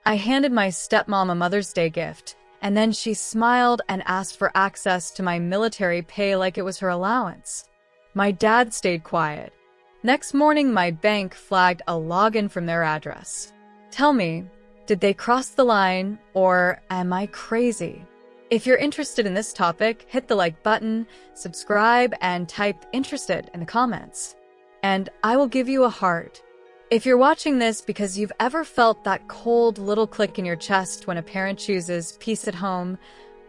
I handed my stepmom a Mother's Day gift, and then she smiled and asked for access to my military pay like it was her allowance. My dad stayed quiet. Next morning, my bank flagged a login from their address. Tell me, did they cross the line, or am I crazy? If you're interested in this topic, hit the like button, subscribe, and type "interested" in the comments. And I will give you a heart. If you're watching this because you've ever felt that cold little click in your chest when a parent chooses peace at home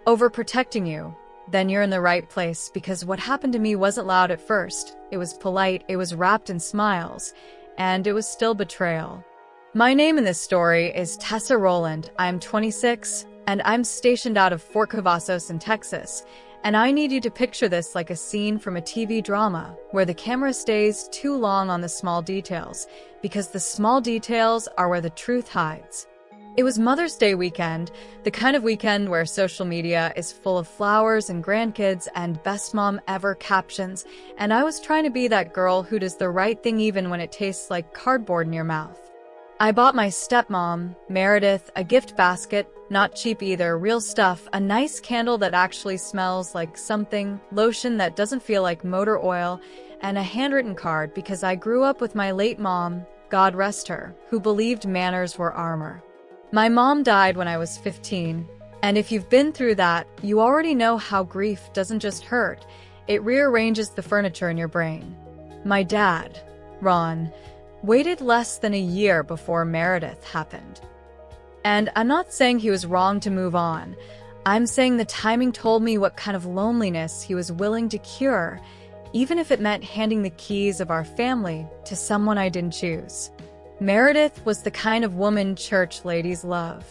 over protecting you, then you're in the right place, because what happened to me wasn't loud at first. It was polite, it was wrapped in smiles, and it was still betrayal. My name in this story is Tessa Rowland. I'm 26, and I'm stationed out of Fort Cavazos in Texas. And I need you to picture this like a scene from a TV drama, where the camera stays too long on the small details, because the small details are where the truth hides. It was Mother's Day weekend, the kind of weekend where social media is full of flowers and grandkids and best mom ever captions, and I was trying to be that girl who does the right thing even when it tastes like cardboard in your mouth. I bought my stepmom, Meredith, a gift basket, not cheap either, real stuff, a nice candle that actually smells like something, lotion that doesn't feel like motor oil, and a handwritten card because I grew up with my late mom, God rest her, who believed manners were armor. My mom died when I was 15, and if you've been through that, you already know how grief doesn't just hurt, it rearranges the furniture in your brain. My dad, Ron, waited less than a year before Meredith happened. And I'm not saying he was wrong to move on. I'm saying the timing told me what kind of loneliness he was willing to cure, even if it meant handing the keys of our family to someone I didn't choose. Meredith was the kind of woman church ladies love.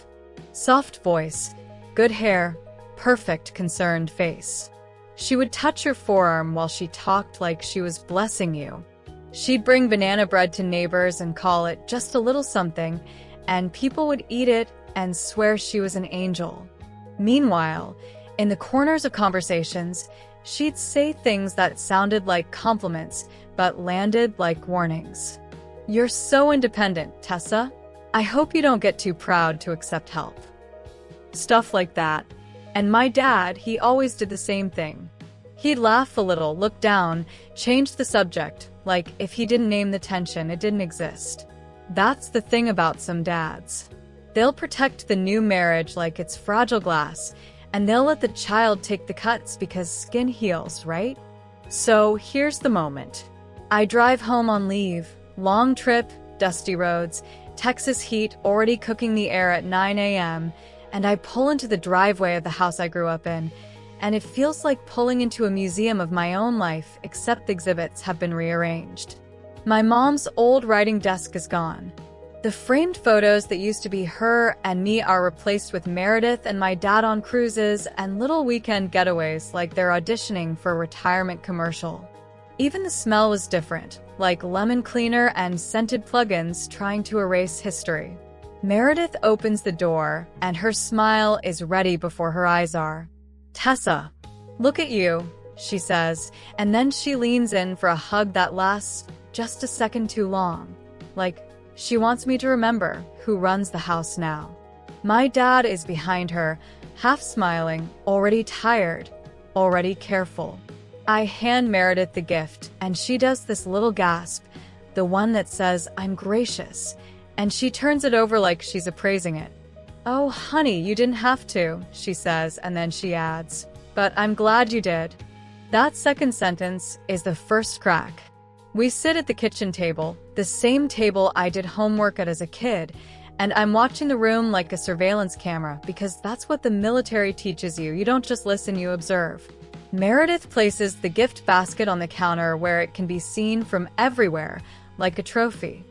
Soft voice, good hair, perfect concerned face. She would touch your forearm while she talked like she was blessing you. She'd bring banana bread to neighbors and call it just a little something, and people would eat it and swear she was an angel. Meanwhile, in the corners of conversations, she'd say things that sounded like compliments but landed like warnings. You're so independent, Tessa. I hope you don't get too proud to accept help. Stuff like that. And my dad, he always did the same thing. He'd laugh a little, look down, change the subject, like if he didn't name the tension, it didn't exist. That's the thing about some dads. They'll protect the new marriage like it's fragile glass, and they'll let the child take the cuts because skin heals, right? So here's the moment. I drive home on leave, long trip, dusty roads, Texas heat already cooking the air at 9 a.m., and I pull into the driveway of the house I grew up in, and it feels like pulling into a museum of my own life, except the exhibits have been rearranged. My mom's old writing desk is gone. The framed photos that used to be her and me are replaced with Meredith and my dad on cruises and little weekend getaways like they're auditioning for a retirement commercial. Even the smell was different, like lemon cleaner and scented plugins trying to erase history. Meredith opens the door, and her smile is ready before her eyes are. Tessa, look at you, she says, and then she leans in for a hug that lasts just a second too long. Like, she wants me to remember who runs the house now. My dad is behind her, half smiling, already tired, already careful. I hand Meredith the gift, and she does this little gasp, the one that says, "I'm gracious," and she turns it over like she's appraising it. "Oh, honey, you didn't have to," she says, and then she adds, "But I'm glad you did." That second sentence is the first crack. We sit at the kitchen table, the same table I did homework at as a kid, and I'm watching the room like a surveillance camera because that's what the military teaches you. You don't just listen, you observe. Meredith places the gift basket on the counter where it can be seen from everywhere, like a trophy.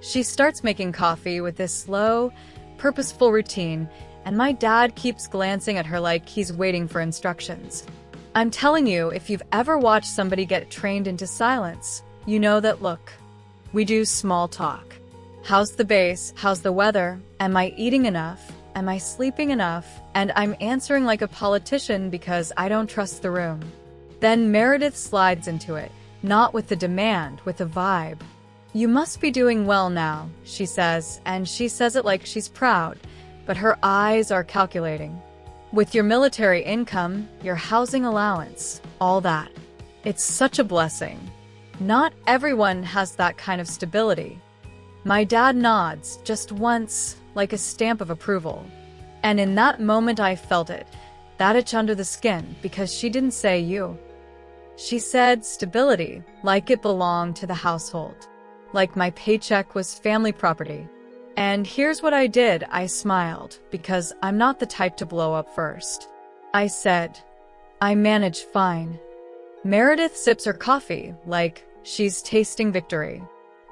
She starts making coffee with this slow, purposeful routine, and my dad keeps glancing at her like he's waiting for instructions. I'm telling you, if you've ever watched somebody get trained into silence, you know that look. We do small talk. How's the base? How's the weather? Am I eating enough? Am I sleeping enough? And I'm answering like a politician because I don't trust the room. Then Meredith slides into it, not with the demand, with a vibe. "You must be doing well now," she says, and she says it like she's proud, but her eyes are calculating. With your military income, your housing allowance, all that. It's such a blessing. Not everyone has that kind of stability. My dad nods, just once, like a stamp of approval. And in that moment I felt it, that itch under the skin, because she didn't say you. She said stability, like it belonged to the household. Like my paycheck was family property. And here's what I did. I smiled, because I'm not the type to blow up first. I said, I manage fine. Meredith sips her coffee, like she's tasting victory.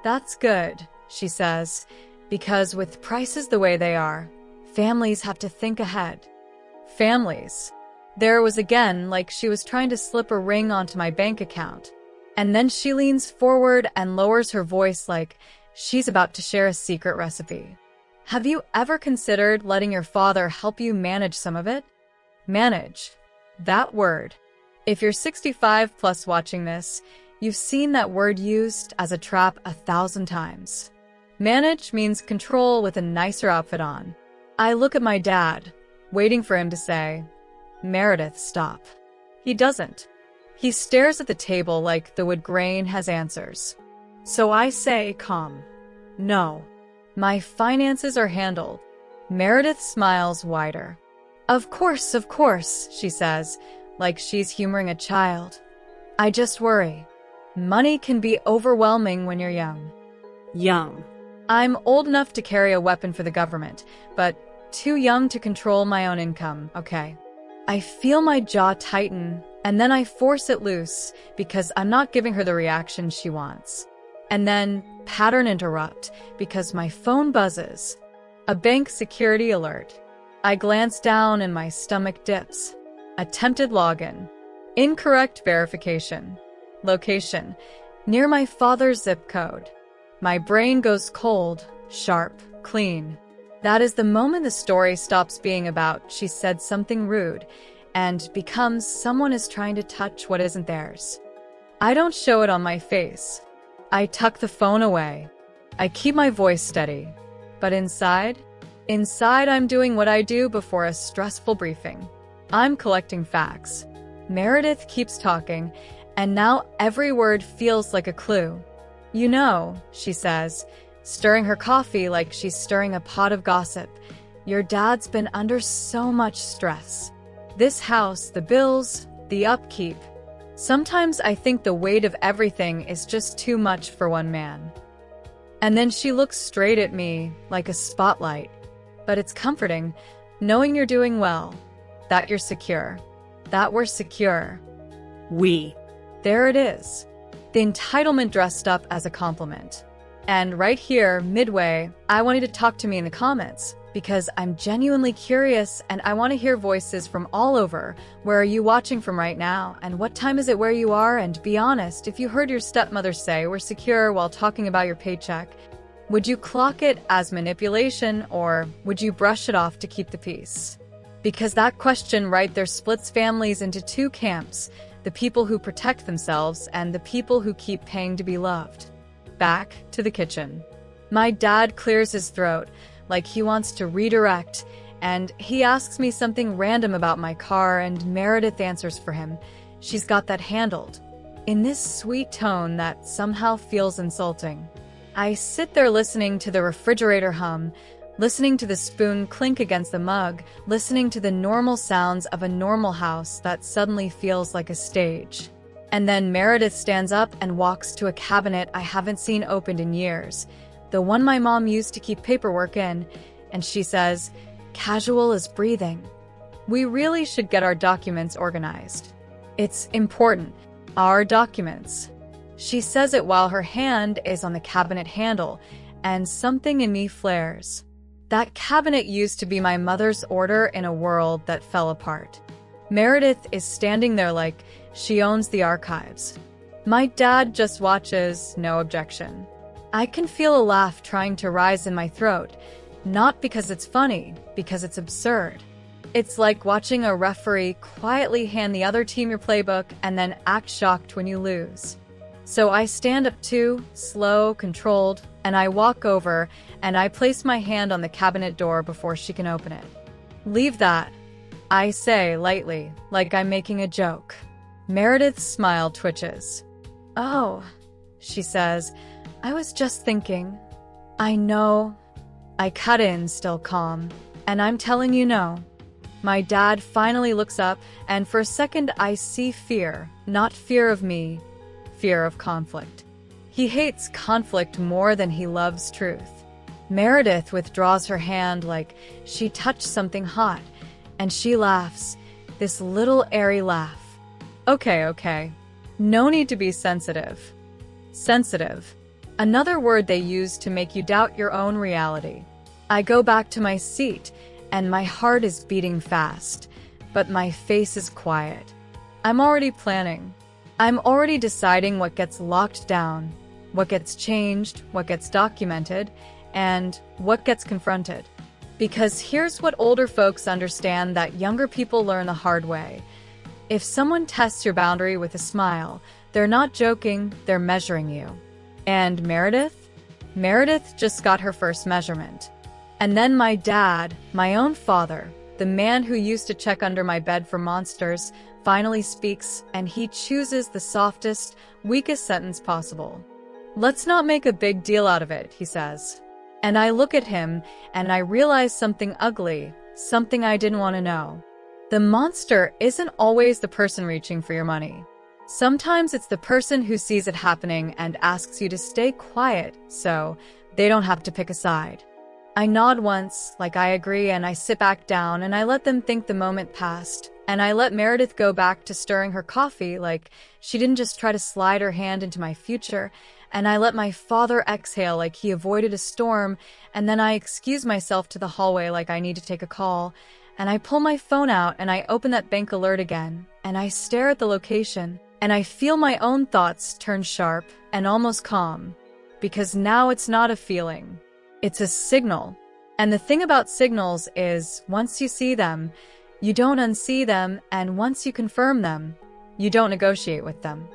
That's good, she says, because with prices the way they are, families have to think ahead. Families. There was again, like she was trying to slip a ring onto my bank account. And then she leans forward and lowers her voice like she's about to share a secret recipe. Have you ever considered letting your father help you manage some of it? Manage. That word. If you're 65 plus watching this, you've seen that word used as a trap 1,000 times. Manage means control with a nicer outfit on. I look at my dad, waiting for him to say, Meredith, stop. He doesn't. He stares at the table like the wood grain has answers. So I say, calm. No. My finances are handled. Meredith smiles wider. Of course, she says, like she's humoring a child. I just worry. Money can be overwhelming when you're young. Young. I'm old enough to carry a weapon for the government, but too young to control my own income, okay? I feel my jaw tighten, and then I force it loose because I'm not giving her the reaction she wants. And then pattern interrupt because my phone buzzes. A bank security alert. I glance down and my stomach dips. Attempted login. Incorrect verification. Location. Near my father's zip code. My brain goes cold, sharp, clean. That is the moment the story stops being about she said something rude and becomes someone is trying to touch what isn't theirs. I don't show it on my face. I tuck the phone away. I keep my voice steady. But inside I'm doing what I do before a stressful briefing. I'm collecting facts. Meredith keeps talking, and now every word feels like a clue. You know, she says, stirring her coffee like she's stirring a pot of gossip, your dad's been under so much stress. This house, the bills, the upkeep. Sometimes I think the weight of everything is just too much for one man. And then she looks straight at me like a spotlight. But it's comforting, knowing you're doing well, that you're secure, that we're secure. We. There it is. The entitlement dressed up as a compliment. And right here, midway, I want you to talk to me in the comments because I'm genuinely curious and I want to hear voices from all over. Where are you watching from right now? And what time is it where you are? And be honest, if you heard your stepmother say we're secure while talking about your paycheck, would you clock it as manipulation or would you brush it off to keep the peace? Because that question right there splits families into two camps, the people who protect themselves and the people who keep paying to be loved. Back to the kitchen. My dad clears his throat like he wants to redirect, and he asks me something random about my car, and Meredith answers for him. She's got that handled, in this sweet tone that somehow feels insulting. I sit there listening to the refrigerator hum, listening to the spoon clink against the mug, listening to the normal sounds of a normal house that suddenly feels like a stage. And then Meredith stands up and walks to a cabinet I haven't seen opened in years, the one my mom used to keep paperwork in, and she says, casual as breathing. We really should get our documents organized. It's important. Our documents. She says it while her hand is on the cabinet handle, and something in me flares. That cabinet used to be my mother's order in a world that fell apart. Meredith is standing there like she owns the archives. My dad just watches, no objection. I can feel a laugh trying to rise in my throat, not because it's funny, because it's absurd. It's like watching a referee quietly hand the other team your playbook and then act shocked when you lose. So I stand up too, slow, controlled, and I walk over and I place my hand on the cabinet door before she can open it. "Leave that," I say lightly, like I'm making a joke. Meredith's smile twitches. "Oh," she says, "I was just thinking." "I know." I cut in, still calm. "And I'm telling you no." My dad finally looks up, and for a second I see fear, not fear of me, fear of conflict. He hates conflict more than he loves truth. Meredith withdraws her hand like she touched something hot, and she laughs, this little airy laugh. Okay. No need to be sensitive. Sensitive. Another word they use to make you doubt your own reality. I go back to my seat, and my heart is beating fast, but my face is quiet. I'm already planning. I'm already deciding what gets locked down, what gets changed, what gets documented, and what gets confronted. Because here's what older folks understand that younger people learn the hard way. If someone tests your boundary with a smile, they're not joking, they're measuring you. And Meredith? Meredith just got her first measurement. And then my dad, my own father, the man who used to check under my bed for monsters, finally speaks, and he chooses the softest, weakest sentence possible. "Let's not make a big deal out of it," he says. And I look at him, and I realize something ugly, something I didn't want to know. The monster isn't always the person reaching for your money. Sometimes it's the person who sees it happening and asks you to stay quiet so they don't have to pick a side. I nod once, like I agree, and I sit back down and I let them think the moment passed. And I let Meredith go back to stirring her coffee like she didn't just try to slide her hand into my future. And I let my father exhale like he avoided a storm. And then I excuse myself to the hallway like I need to take a call. And I pull my phone out and I open that bank alert again. And I stare at the location. And I feel my own thoughts turn sharp and almost calm. Because now it's not a feeling. It's a signal. And the thing about signals is, once you see them, you don't unsee them, and once you confirm them, you don't negotiate with them.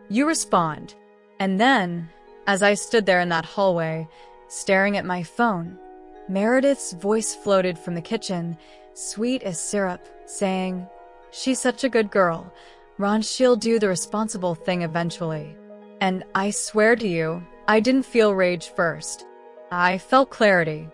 You respond. And then, as I stood there in that hallway, staring at my phone, Meredith's voice floated from the kitchen, sweet as syrup, saying, "She's such a good girl. Ron, she'll do the responsible thing eventually." And I swear to you, I didn't feel rage first. I felt clarity.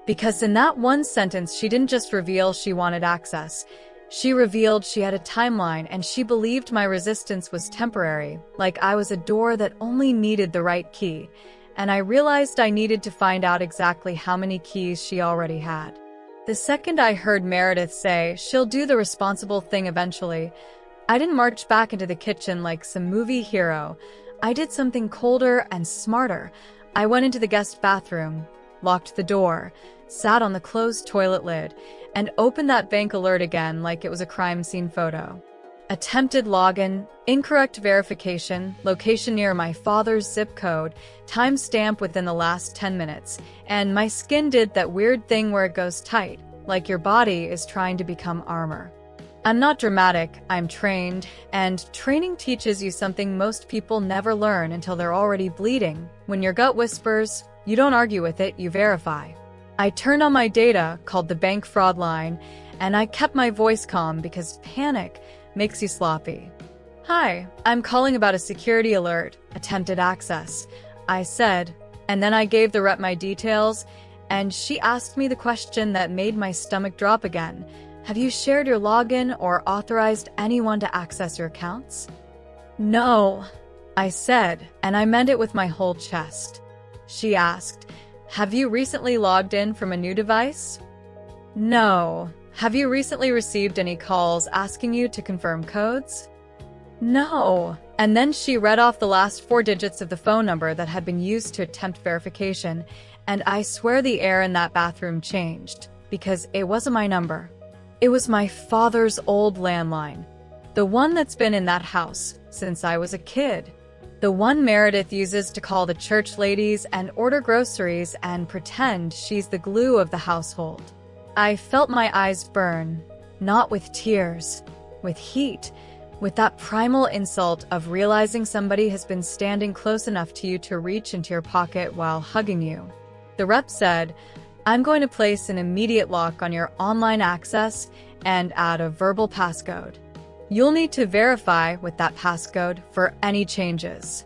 Because in that one sentence, she didn't just reveal she wanted access. She revealed she had a timeline, and she believed my resistance was temporary, like I was a door that only needed the right key. And I realized I needed to find out exactly how many keys she already had. The second I heard Meredith say, "She'll do the responsible thing eventually," I didn't march back into the kitchen like some movie hero. I did something colder and smarter. I went into the guest bathroom, locked the door, sat on the closed toilet lid, and opened that bank alert again like it was a crime scene photo. Attempted login, incorrect verification, location near my father's zip code, timestamp within the last 10 minutes, and my skin did that weird thing where it goes tight, like your body is trying to become armor. I'm not dramatic, I'm trained, and training teaches you something most people never learn until they're already bleeding. When your gut whispers, you don't argue with it, you verify. I turned on my data, called the bank fraud line, and I kept my voice calm because panic makes you sloppy. "Hi, I'm calling about a security alert, attempted access," I said, and then I gave the rep my details, and she asked me the question that made my stomach drop again. "Have you shared your login or authorized anyone to access your accounts?" "No," I said, and I meant it with my whole chest. She asked, "Have you recently logged in from a new device?" "No." "Have you recently received any calls asking you to confirm codes?" "No." And then she read off the last 4 digits of the phone number that had been used to attempt verification, and I swear the air in that bathroom changed, because it wasn't my number. It was my father's old landline, the one that's been in that house since I was a kid. The one Meredith uses to call the church ladies and order groceries and pretend she's the glue of the household. I felt my eyes burn, not with tears, with heat, with that primal insult of realizing somebody has been standing close enough to you to reach into your pocket while hugging you. The rep said, "I'm going to place an immediate lock on your online access and add a verbal passcode. You'll need to verify with that passcode for any changes."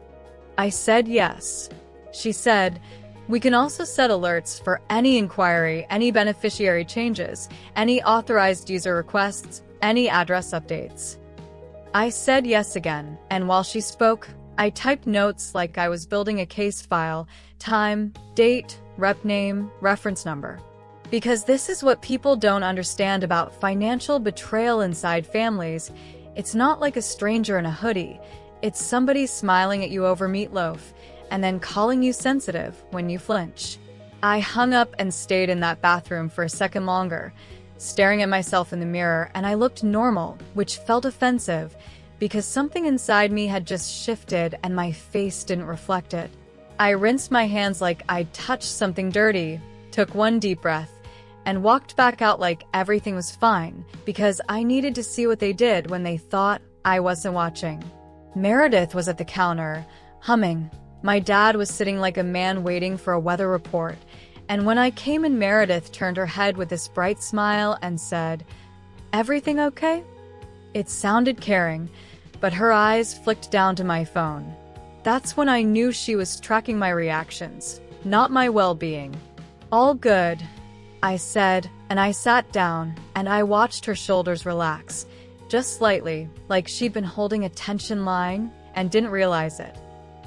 I said yes. She said, "We can also set alerts for any inquiry, any beneficiary changes, any authorized user requests, any address updates." I said yes again, and while she spoke, I typed notes like I was building a case file: time, date, rep name, reference number. Because this is what people don't understand about financial betrayal inside families. It's not like a stranger in a hoodie. It's somebody smiling at you over meatloaf and then calling you sensitive when you flinch. I hung up and stayed in that bathroom for a second longer, staring at myself in the mirror, and I looked normal, which felt offensive because something inside me had just shifted and my face didn't reflect it. I rinsed my hands like I'd touched something dirty, took one deep breath, and walked back out like everything was fine because I needed to see what they did when they thought I wasn't watching. Meredith was at the counter, humming. My dad was sitting like a man waiting for a weather report, and when I came in, Meredith turned her head with this bright smile and said, "Everything okay?" It sounded caring, but her eyes flicked down to my phone. That's when I knew she was tracking my reactions, not my well-being. "All good," I said, and I sat down, and I watched her shoulders relax, just slightly, like she'd been holding a tension line and didn't realize it.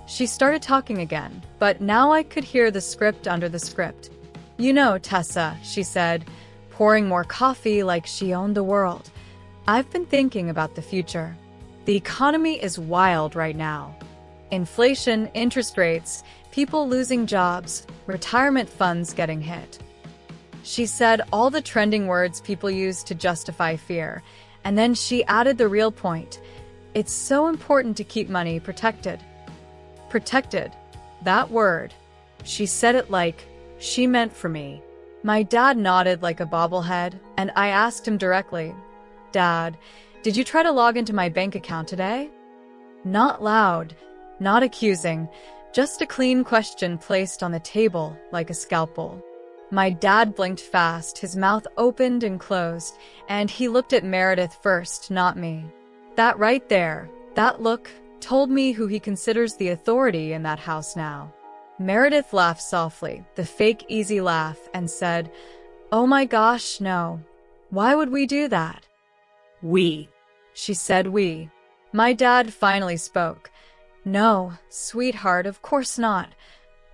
She started talking again, but now I could hear the script under the script. "You know, Tessa," she said, pouring more coffee like she owned the world, "I've been thinking about the future. The economy is wild right now. Inflation, interest rates, people losing jobs, retirement funds getting hit." She said all the trending words people use to justify fear, and then she added the real point. "It's so important to keep money protected." Protected. That word. She said it like she meant for me. My dad nodded like a bobblehead, and I asked him directly, "Dad, did you try to log into my bank account today?" Not loud, not accusing, just a clean question placed on the table like a scalpel. My dad blinked fast, his mouth opened and closed, and he looked at Meredith first, not me. That right there, that look, told me who he considers the authority in that house now. Meredith laughed softly, the fake easy laugh, and said, "Oh my gosh, no. Why would we do that?" We. She said we. My dad finally spoke. "No, sweetheart, of course not."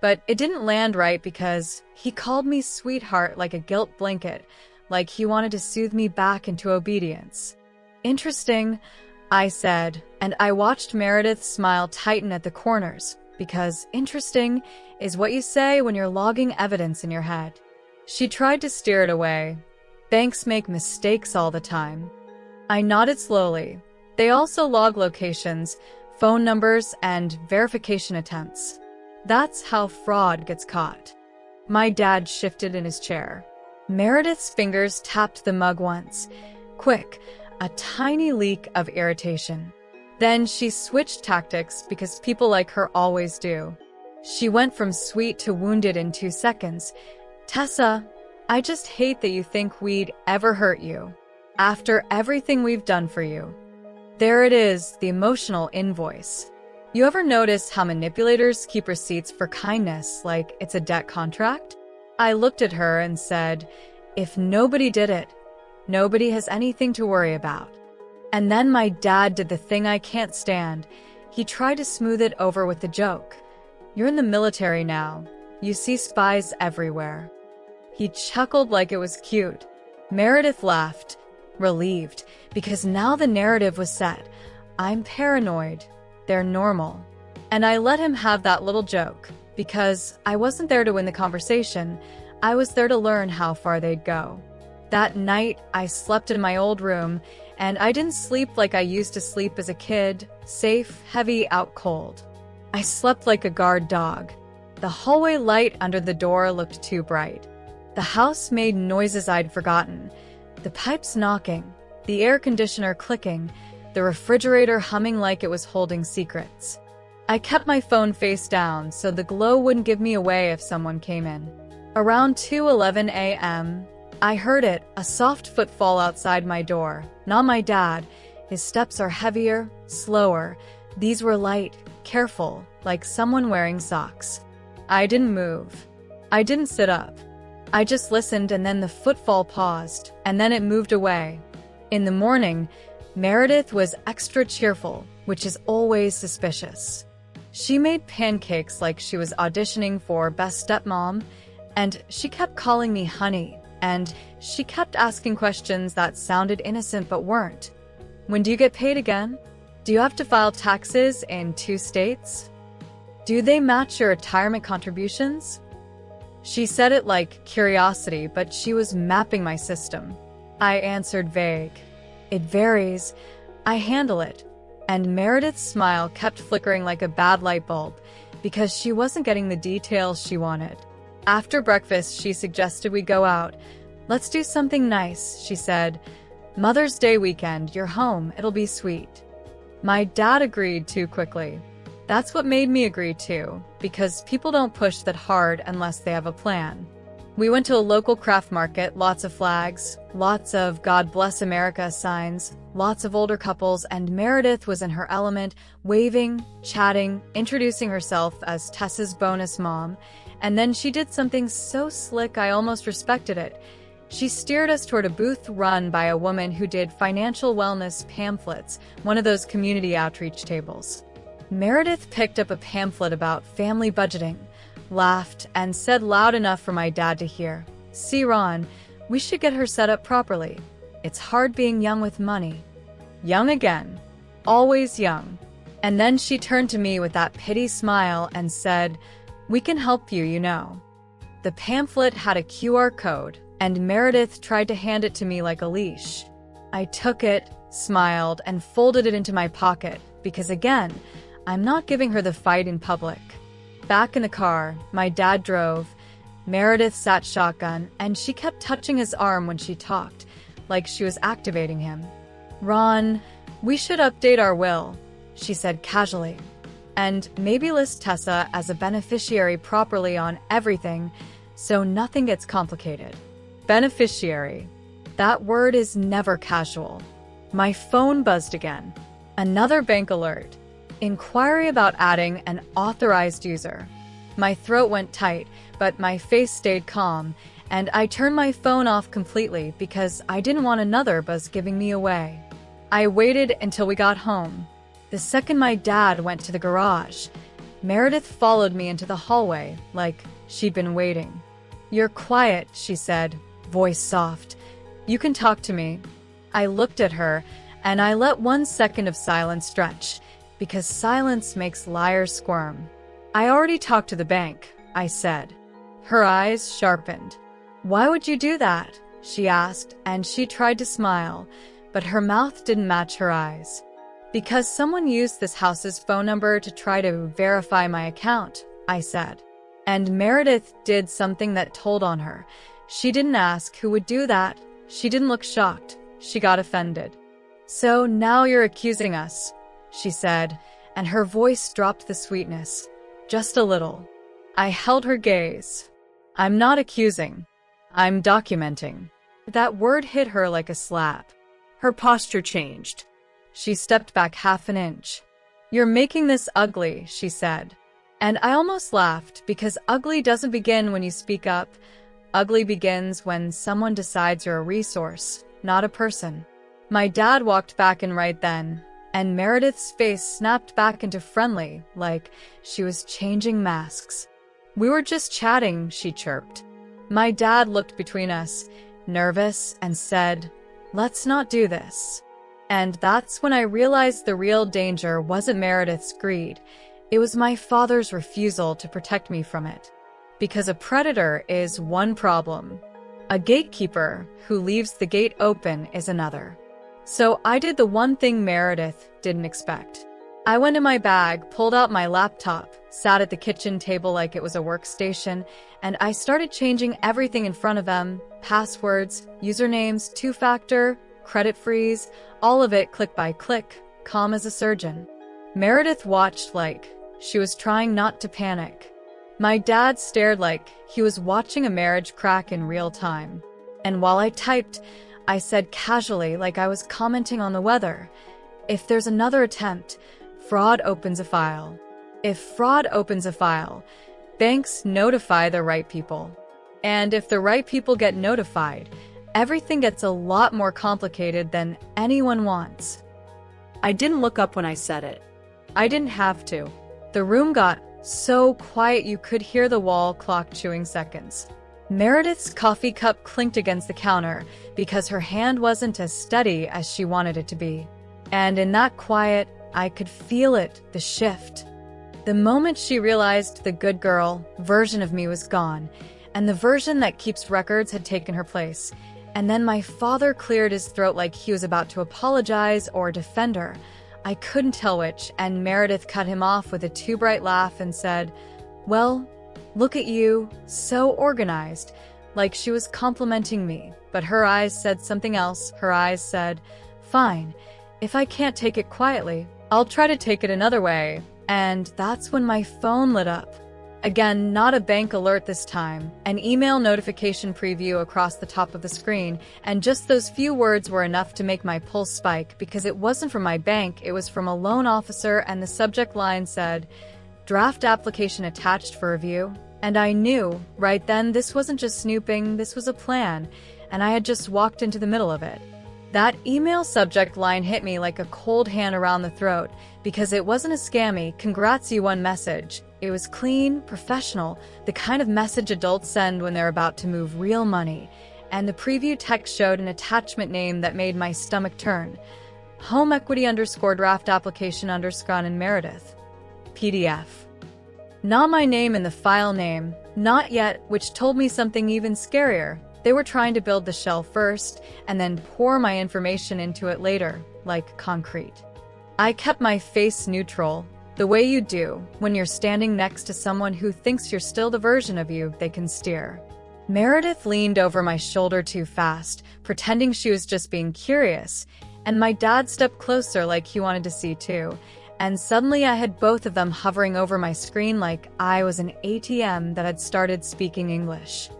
But it didn't land right because he called me sweetheart like a guilt blanket, like he wanted to soothe me back into obedience. "Interesting," I said, and I watched Meredith's smile tighten at the corners, because interesting is what you say when you're logging evidence in your head. She tried to steer it away. "Banks make mistakes all the time." I nodded slowly. They also log locations, phone numbers, and verification attempts. That's how fraud gets caught. My dad shifted in his chair. Meredith's fingers tapped the mug once. Quick, a tiny leak of irritation. Then she switched tactics because people like her always do. She went from sweet to wounded in 2 seconds. "Tessa, I just hate that you think we'd ever hurt you. After everything we've done for you." There it is, the emotional invoice. You ever notice how manipulators keep receipts for kindness like it's a debt contract? I looked at her and said, "If nobody did it, nobody has anything to worry about." And then my dad did the thing I can't stand. He tried to smooth it over with a joke. "You're in the military now. You see spies everywhere." He chuckled like it was cute. Meredith laughed, relieved, because now the narrative was set. I'm paranoid. They're normal. And I let him have that little joke, because I wasn't there to win the conversation. I was there to learn how far they'd go. That night, I slept in my old room, and I didn't sleep like I used to sleep as a kid, safe, heavy, out cold. I slept like a guard dog. The hallway light under the door looked too bright. The house made noises I'd forgotten. The pipes knocking, the air conditioner clicking, the refrigerator humming like it was holding secrets. I kept my phone face down so the glow wouldn't give me away if someone came in. Around 2:11 a.m., I heard it, a soft footfall outside my door. Not my dad. His steps are heavier, slower. These were light, careful, like someone wearing socks. I didn't move. I didn't sit up. I just listened, and then the footfall paused, and then it moved away. In the morning, Meredith was extra cheerful, which is always suspicious. She made pancakes like she was auditioning for Best Stepmom, and she kept calling me honey, and she kept asking questions that sounded innocent but weren't. When do you get paid again? Do you have to file taxes in 2 states? Do they match your retirement contributions? She said it like curiosity, but she was mapping my system. I answered vague. It varies. I handle it. And Meredith's smile kept flickering like a bad light bulb because she wasn't getting the details she wanted. After breakfast, she suggested we go out. Let's do something nice, she said. Mother's Day weekend, you're home, it'll be sweet. My dad agreed too quickly. That's what made me agree too, because people don't push that hard unless they have a plan. We went to a local craft market, lots of flags, lots of God Bless America signs, lots of older couples, and Meredith was in her element, waving, chatting, introducing herself as Tessa's bonus mom, and then she did something so slick I almost respected it. She steered us toward a booth run by a woman who did financial wellness pamphlets, one of those community outreach tables. Meredith picked up a pamphlet about family budgeting, laughed, and said loud enough for my dad to hear, "See, Ron, we should get her set up properly. It's hard being young with money." Young again. Always young. And then she turned to me with that pity smile and said, "We can help you, you know." The pamphlet had a QR code, and Meredith tried to hand it to me like a leash. I took it, smiled, and folded it into my pocket, because again, I'm not giving her the fight in public. Back in the car, my dad drove. Meredith sat shotgun, and she kept touching his arm when she talked, like she was activating him. "Ron, we should update our will," she said casually. "And maybe list Tessa as a beneficiary properly on everything, so nothing gets complicated." Beneficiary. That word is never casual. My phone buzzed again. Another bank alert. Inquiry about adding an authorized user. My throat went tight, but my face stayed calm, and I turned my phone off completely because I didn't want another buzz giving me away. I waited until we got home. The second my dad went to the garage, Meredith followed me into the hallway like she'd been waiting. "You're quiet," she said, voice soft. "You can talk to me." I looked at her, and I let 1 second of silence stretch, because silence makes liars squirm. "I already talked to the bank," I said. Her eyes sharpened. "Why would you do that?" she asked, and she tried to smile, but her mouth didn't match her eyes. "Because someone used this house's phone number to try to verify my account," I said. And Meredith did something that told on her. She didn't ask who would do that. She didn't look shocked. She got offended. "So now you're accusing us," she said, and her voice dropped the sweetness. Just a little. I held her gaze. "I'm not accusing. I'm documenting." That word hit her like a slap. Her posture changed. She stepped back half an inch. "You're making this ugly," she said. And I almost laughed, because ugly doesn't begin when you speak up. Ugly begins when someone decides you're a resource, not a person. My dad walked back in right then, and Meredith's face snapped back into friendly, like she was changing masks. "We were just chatting," she chirped. My dad looked between us, nervous, and said, "Let's not do this." And that's when I realized the real danger wasn't Meredith's greed. It was my father's refusal to protect me from it. Because a predator is one problem. A gatekeeper who leaves the gate open is another. So I did the one thing Meredith didn't expect. I went in my bag, pulled out my laptop, sat at the kitchen table like it was a workstation, and I started changing everything in front of them. Passwords, usernames, 2-factor, credit freeze, all of it click by click, calm as a surgeon. Meredith watched like she was trying not to panic. My dad stared like he was watching a marriage crack in real time. And while I typed, I said casually, like I was commenting on the weather, "If there's another attempt, fraud opens a file. If fraud opens a file, banks notify the right people. And if the right people get notified, everything gets a lot more complicated than anyone wants." I didn't look up when I said it. I didn't have to. The room got so quiet you could hear the wall clock chewing seconds. Meredith's coffee cup clinked against the counter because her hand wasn't as steady as she wanted it to be. And in that quiet, I could feel it, the shift. The moment she realized the good girl version of me was gone, and the version that keeps records had taken her place. And then my father cleared his throat like he was about to apologize or defend her. I couldn't tell which, and Meredith cut him off with a too bright laugh and said, "Well, look at you, so organized," like she was complimenting me. But her eyes said something else. Her eyes said, "Fine, if I can't take it quietly, I'll try to take it another way." And that's when my phone lit up. Again, not a bank alert this time, an email notification preview across the top of the screen, and just those few words were enough to make my pulse spike because it wasn't from my bank, it was from a loan officer, and the subject line said, "Draft application attached for review." And I knew, right then, this wasn't just snooping, this was a plan, and I had just walked into the middle of it. That email subject line hit me like a cold hand around the throat because it wasn't a scammy, "Congrats, you won" message. It was clean, professional, the kind of message adults send when they're about to move real money. And the preview text showed an attachment name that made my stomach turn. Home equity _ draft application _ in Meredith. PDF. Not my name in the file name, not yet, which told me something even scarier. They were trying to build the shell first, and then pour my information into it later, like concrete. I kept my face neutral, the way you do when you're standing next to someone who thinks you're still the version of you they can steer. Meredith leaned over my shoulder too fast, pretending she was just being curious, and my dad stepped closer like he wanted to see too. And suddenly I had both of them hovering over my screen like I was an ATM that had started speaking English.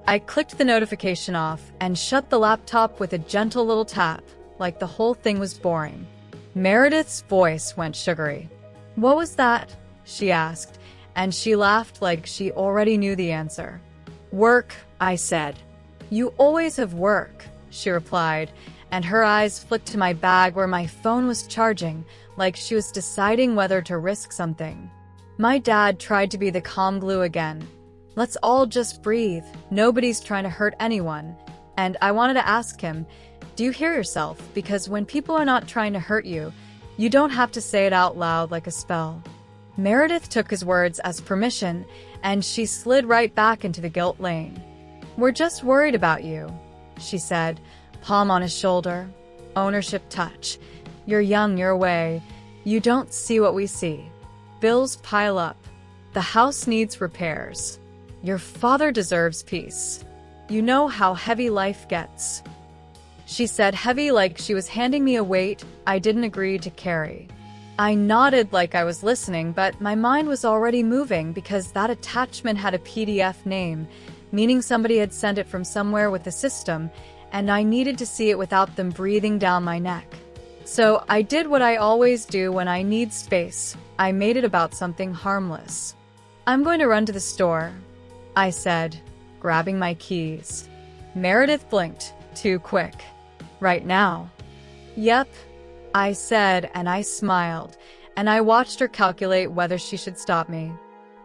I clicked the notification off and shut the laptop with a gentle little tap, like the whole thing was boring. Meredith's voice went sugary. "What was that?" she asked, and she laughed like she already knew the answer. "Work," I said. "You always have work," she replied, and her eyes flicked to my bag where my phone was charging, like she was deciding whether to risk something. My dad tried to be the calm glue again. "Let's all just breathe. Nobody's trying to hurt anyone." And I wanted to ask him, "Do you hear yourself? Because when people are not trying to hurt you, you don't have to say it out loud like a spell." Meredith took his words as permission, and she slid right back into the guilt lane. "We're just worried about you," she said, palm on his shoulder. Ownership touch. "You're young your way. You don't see what we see. Bills pile up. The house needs repairs. Your father deserves peace. You know how heavy life gets." She said heavy like she was handing me a weight I didn't agree to carry. I nodded like I was listening, but my mind was already moving because that attachment had a PDF name, meaning somebody had sent it from somewhere with the system, and I needed to see it without them breathing down my neck. So I did what I always do when I need space. I made it about something harmless. "I'm going to run to the store," I said, grabbing my keys. Meredith blinked, too quick. "Right now?" "Yep," I said, and I smiled, and I watched her calculate whether she should stop me.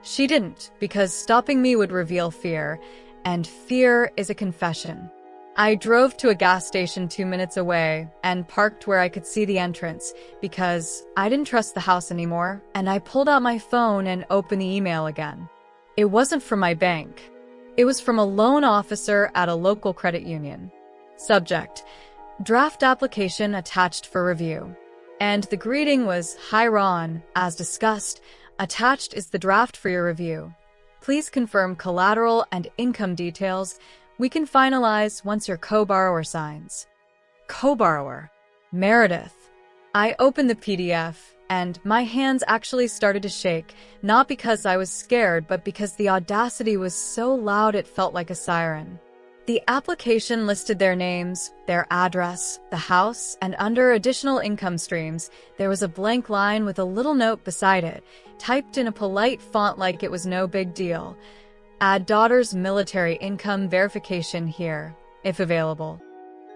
She didn't, because stopping me would reveal fear, and fear is a confession. I drove to a gas station 2 minutes away and parked where I could see the entrance because I didn't trust the house anymore, and I pulled out my phone and opened the email again. It wasn't from my bank. It was from a loan officer at a local credit union. Subject: Draft application attached for review. And the greeting was, "Hi Ron, as discussed, attached is the draft for your review. Please confirm collateral and income details. We can finalize once your co-borrower signs." Co-borrower? Meredith. I opened the PDF, and my hands actually started to shake, not because I was scared, but because the audacity was so loud it felt like a siren. The application listed their names, their address, the house, and under additional income streams, there was a blank line with a little note beside it, typed in a polite font like it was no big deal. Add daughter's military income verification here, if available.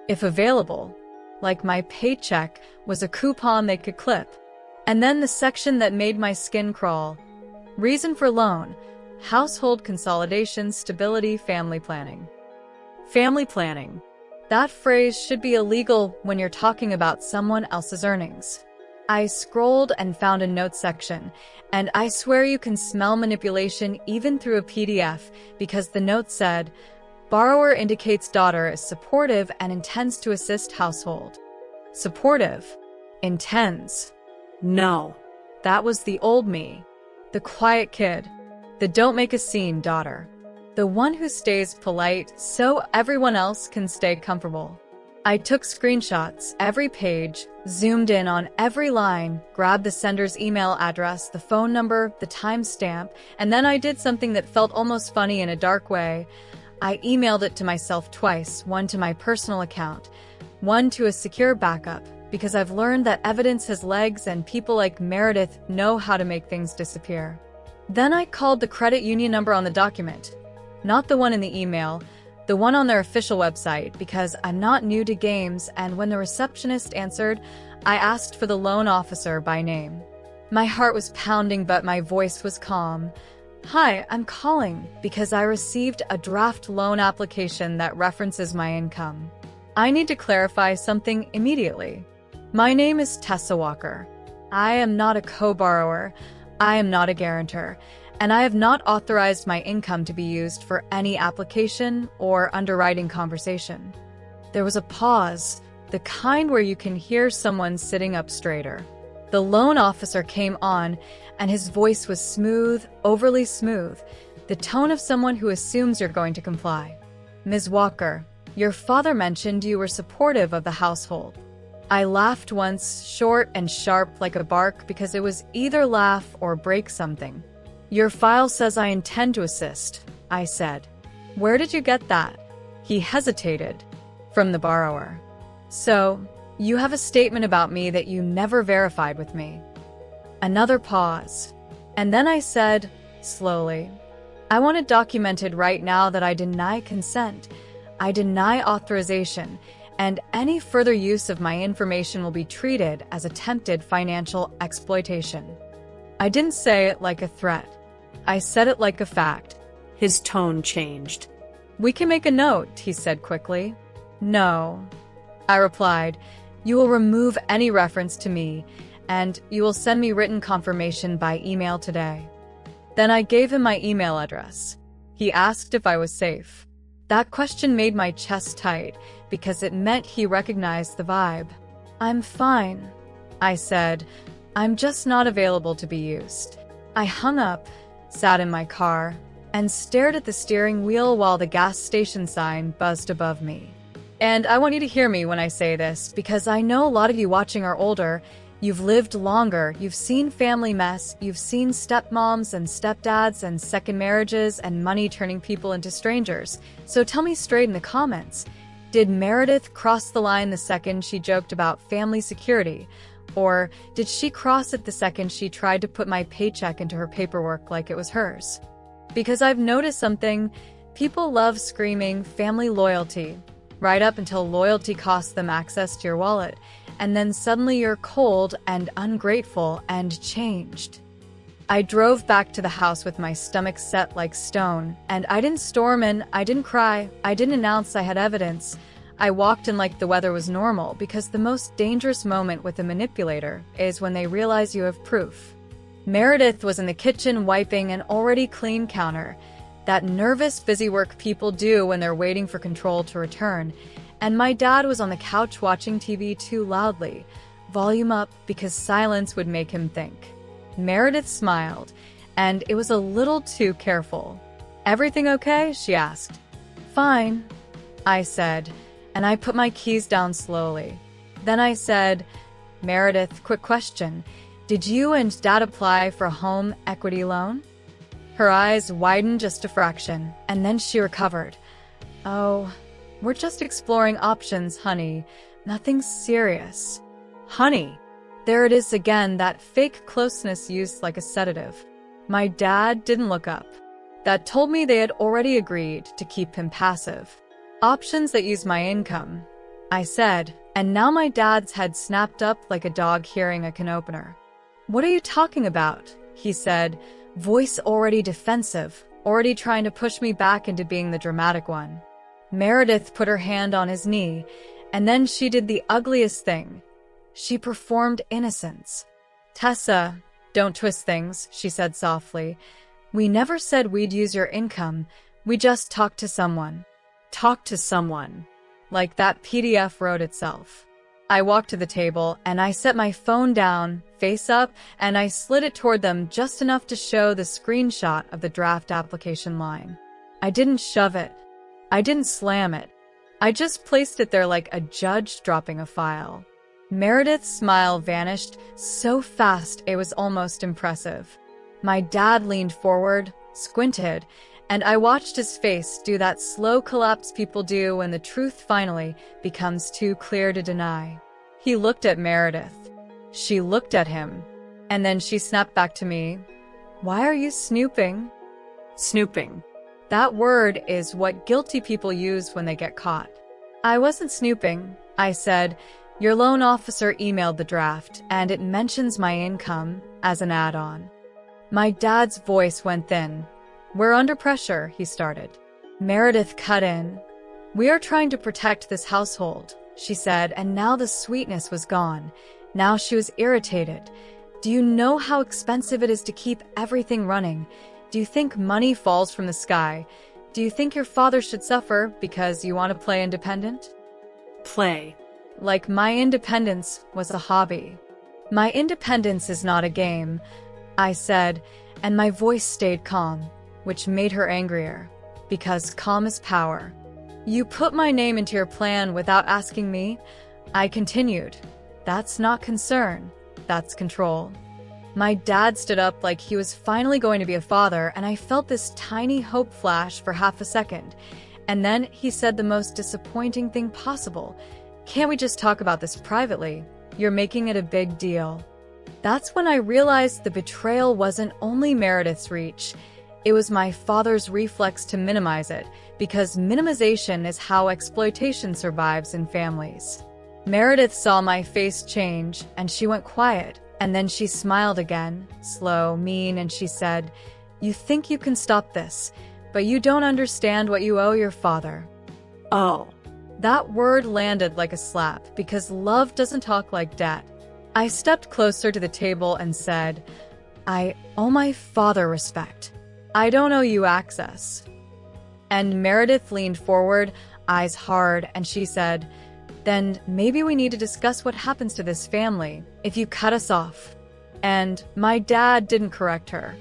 If available, like my paycheck was a coupon they could clip. And then the section that made my skin crawl. Reason for loan: household consolidation, stability, family planning. Family planning. That phrase should be illegal when you're talking about someone else's earnings. I scrolled and found a notes section, and I swear you can smell manipulation even through a PDF, because the note said, borrower indicates daughter is supportive and intends to assist household. Supportive. Intends. No. That was the old me. The quiet kid. The don't make a scene daughter. The one who stays polite so everyone else can stay comfortable. I took screenshots, every page, zoomed in on every line, grabbed the sender's email address, the phone number, the timestamp, and then I did something that felt almost funny in a dark way. I emailed it to myself twice, one to my personal account, one to a secure backup, because I've learned that evidence has legs and people like Meredith know how to make things disappear. Then I called the credit union number on the document. Not the one in the email, the one on their official website, because I'm not new to games, and when the receptionist answered, I asked for the loan officer by name. My heart was pounding, but my voice was calm. Hi, I'm calling because I received a draft loan application that references my income. I need to clarify something immediately. My name is Tessa Walker. I am not a co-borrower. I am not a guarantor. And I have not authorized my income to be used for any application or underwriting conversation. There was a pause, the kind where you can hear someone sitting up straighter. The loan officer came on, and his voice was smooth, overly smooth, the tone of someone who assumes you're going to comply. Ms. Walker, your father mentioned you were supportive of the household. I laughed once, short and sharp like a bark, because it was either laugh or break something. Your file says I intend to assist, I said. Where did you get that? He hesitated. From the borrower. So, you have a statement about me that you never verified with me. Another pause. And then I said, slowly, I want it documented right now that I deny consent. I deny authorization, and any further use of my information will be treated as attempted financial exploitation. I didn't say it like a threat. I said it like a fact. His tone changed. We can make a note, he said quickly. No. I replied, you will remove any reference to me, and you will send me written confirmation by email today. Then I gave him my email address. He asked if I was safe. That question made my chest tight, because it meant he recognized the vibe. I'm fine, I said. I'm just not available to be used. I hung up, sat in my car, and stared at the steering wheel while the gas station sign buzzed above me. And I want you to hear me when I say this, because I know a lot of you watching are older. You've lived longer, you've seen family mess, you've seen stepmoms and stepdads and second marriages and money turning people into strangers. So tell me straight in the comments, did Meredith cross the line the second she joked about family security? Or did she cross it the second she tried to put my paycheck into her paperwork like it was hers? Because I've noticed something, people love screaming family loyalty, right up until loyalty costs them access to your wallet, and then suddenly you're cold and ungrateful and changed. I drove back to the house with my stomach set like stone, and I didn't storm in, I didn't cry, I didn't announce I had evidence. I walked in like the weather was normal, because the most dangerous moment with a manipulator is when they realize you have proof. Meredith was in the kitchen wiping an already clean counter, that nervous busy work people do when they're waiting for control to return, and my dad was on the couch watching TV too loudly, volume up because silence would make him think. Meredith smiled, and it was a little too careful. Everything okay? She asked. Fine, I said, and I put my keys down slowly. Then I said, Meredith, quick question. Did you and Dad apply for a home equity loan? Her eyes widened just a fraction, and then she recovered. Oh, we're just exploring options, honey. Nothing serious. Honey. There it is again, that fake closeness used like a sedative. My dad didn't look up. That told me they had already agreed to keep him passive. Options that use my income, I said, and now my dad's head snapped up like a dog hearing a can opener. What are you talking about? He said, voice already defensive, already trying to push me back into being the dramatic one. Meredith put her hand on his knee, and then she did the ugliest thing. She performed innocence. Tessa, don't twist things, she said softly. We never said we'd use your income. We just talked to someone. Talk to someone. Like that PDF wrote itself. I walked to the table, and I set my phone down, face up, and I slid it toward them just enough to show the screenshot of the draft application line. I didn't shove it. I didn't slam it. I just placed it there like a judge dropping a file. Meredith's smile vanished so fast it was almost impressive. My dad leaned forward, squinted, and I watched his face do that slow collapse people do when the truth finally becomes too clear to deny. He looked at Meredith. She looked at him. And then she snapped back to me. Why are you snooping? Snooping. That word is what guilty people use when they get caught. I wasn't snooping, I said. Your loan officer emailed the draft, and it mentions my income as an add-on. My dad's voice went thin. We're under pressure, he started. Meredith cut in. We are trying to protect this household, she said, and now the sweetness was gone. Now she was irritated. Do you know how expensive it is to keep everything running? Do you think money falls from the sky? Do you think your father should suffer because you want to play independent? Play. Like my independence was a hobby. My independence is not a game, I said, and my voice stayed calm, which made her angrier, because calm is power. You put my name into your plan without asking me, I continued. That's not concern, that's control. My dad stood up like he was finally going to be a father, and I felt this tiny hope flash for half a second. And then he said the most disappointing thing possible. Can't we just talk about this privately? You're making it a big deal. That's when I realized the betrayal wasn't only Meredith's reach. It was my father's reflex to minimize it, because minimization is how exploitation survives in families. Meredith saw my face change, and she went quiet, and then she smiled again, slow, mean, and she said, You think you can stop this, but you don't understand what you owe your father. Oh. That word landed like a slap, because love doesn't talk like debt. I stepped closer to the table and said, I owe my father respect. I don't owe you access. And Meredith leaned forward, eyes hard, and she said, Then maybe we need to discuss what happens to this family if you cut us off. And my dad didn't correct her.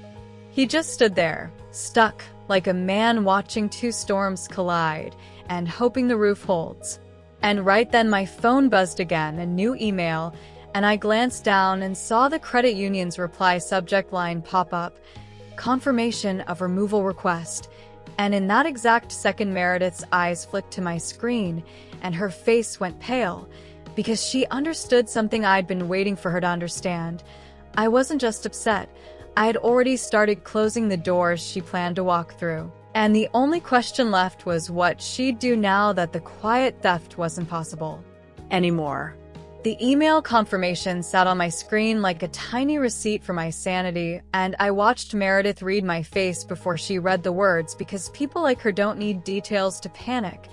He just stood there, stuck, like a man watching two storms collide and hoping the roof holds. And right then my phone buzzed again, a new email, and I glanced down and saw the credit union's reply subject line pop up, confirmation of removal request. And in that exact second, Meredith's eyes flicked to my screen, and her face went pale, because she understood something I'd been waiting for her to understand. I wasn't just upset. I had already started closing the doors she planned to walk through. And the only question left was what she'd do now that the quiet theft wasn't possible anymore. The email confirmation sat on my screen like a tiny receipt for my sanity, and I watched Meredith read my face before she read the words, because people like her don't need details to panic.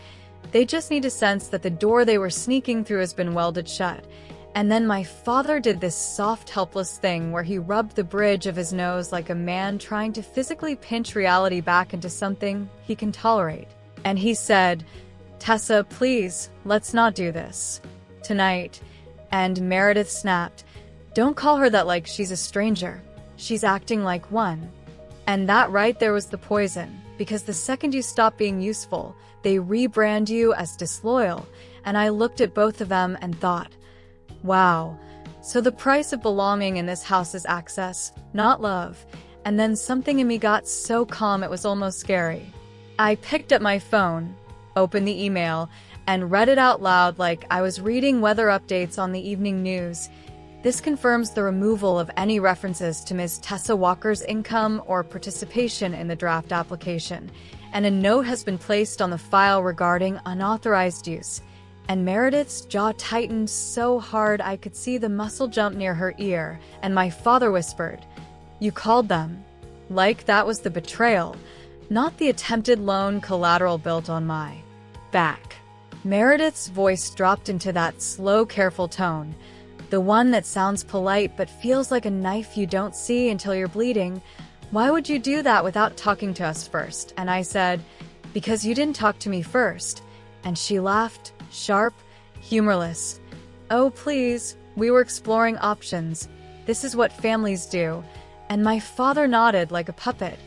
They just need a sense that the door they were sneaking through has been welded shut. And then my father did this soft, helpless thing where he rubbed the bridge of his nose like a man trying to physically pinch reality back into something he can tolerate. And he said, Tessa, please, let's not do this tonight. And Meredith snapped, Don't call her that like she's a stranger. She's acting like one. And that right there was the poison, because the second you stop being useful, they rebrand you as disloyal. And I looked at both of them and thought, wow, So the price of belonging in this house is access, not love. And then something in me got so calm it was almost scary. I picked up my phone, opened the email, and read it out loud like I was reading weather updates on the evening news. This confirms the removal of any references to Ms. Tessa Walker's income or participation in the draft application, and a note has been placed on the file regarding unauthorized use. And Meredith's jaw tightened so hard I could see the muscle jump near her ear, and my father whispered, "You called them." Like that was the betrayal, not the attempted loan collateral built on my back. Meredith's voice dropped into that slow, careful tone, the one that sounds polite but feels like a knife you don't see until you're bleeding. "Why would you do that without talking to us first?" And I said, "Because you didn't talk to me first." And she laughed, sharp, humorless. "Oh, please, we were exploring options. This is what families do." And my father nodded like a puppet.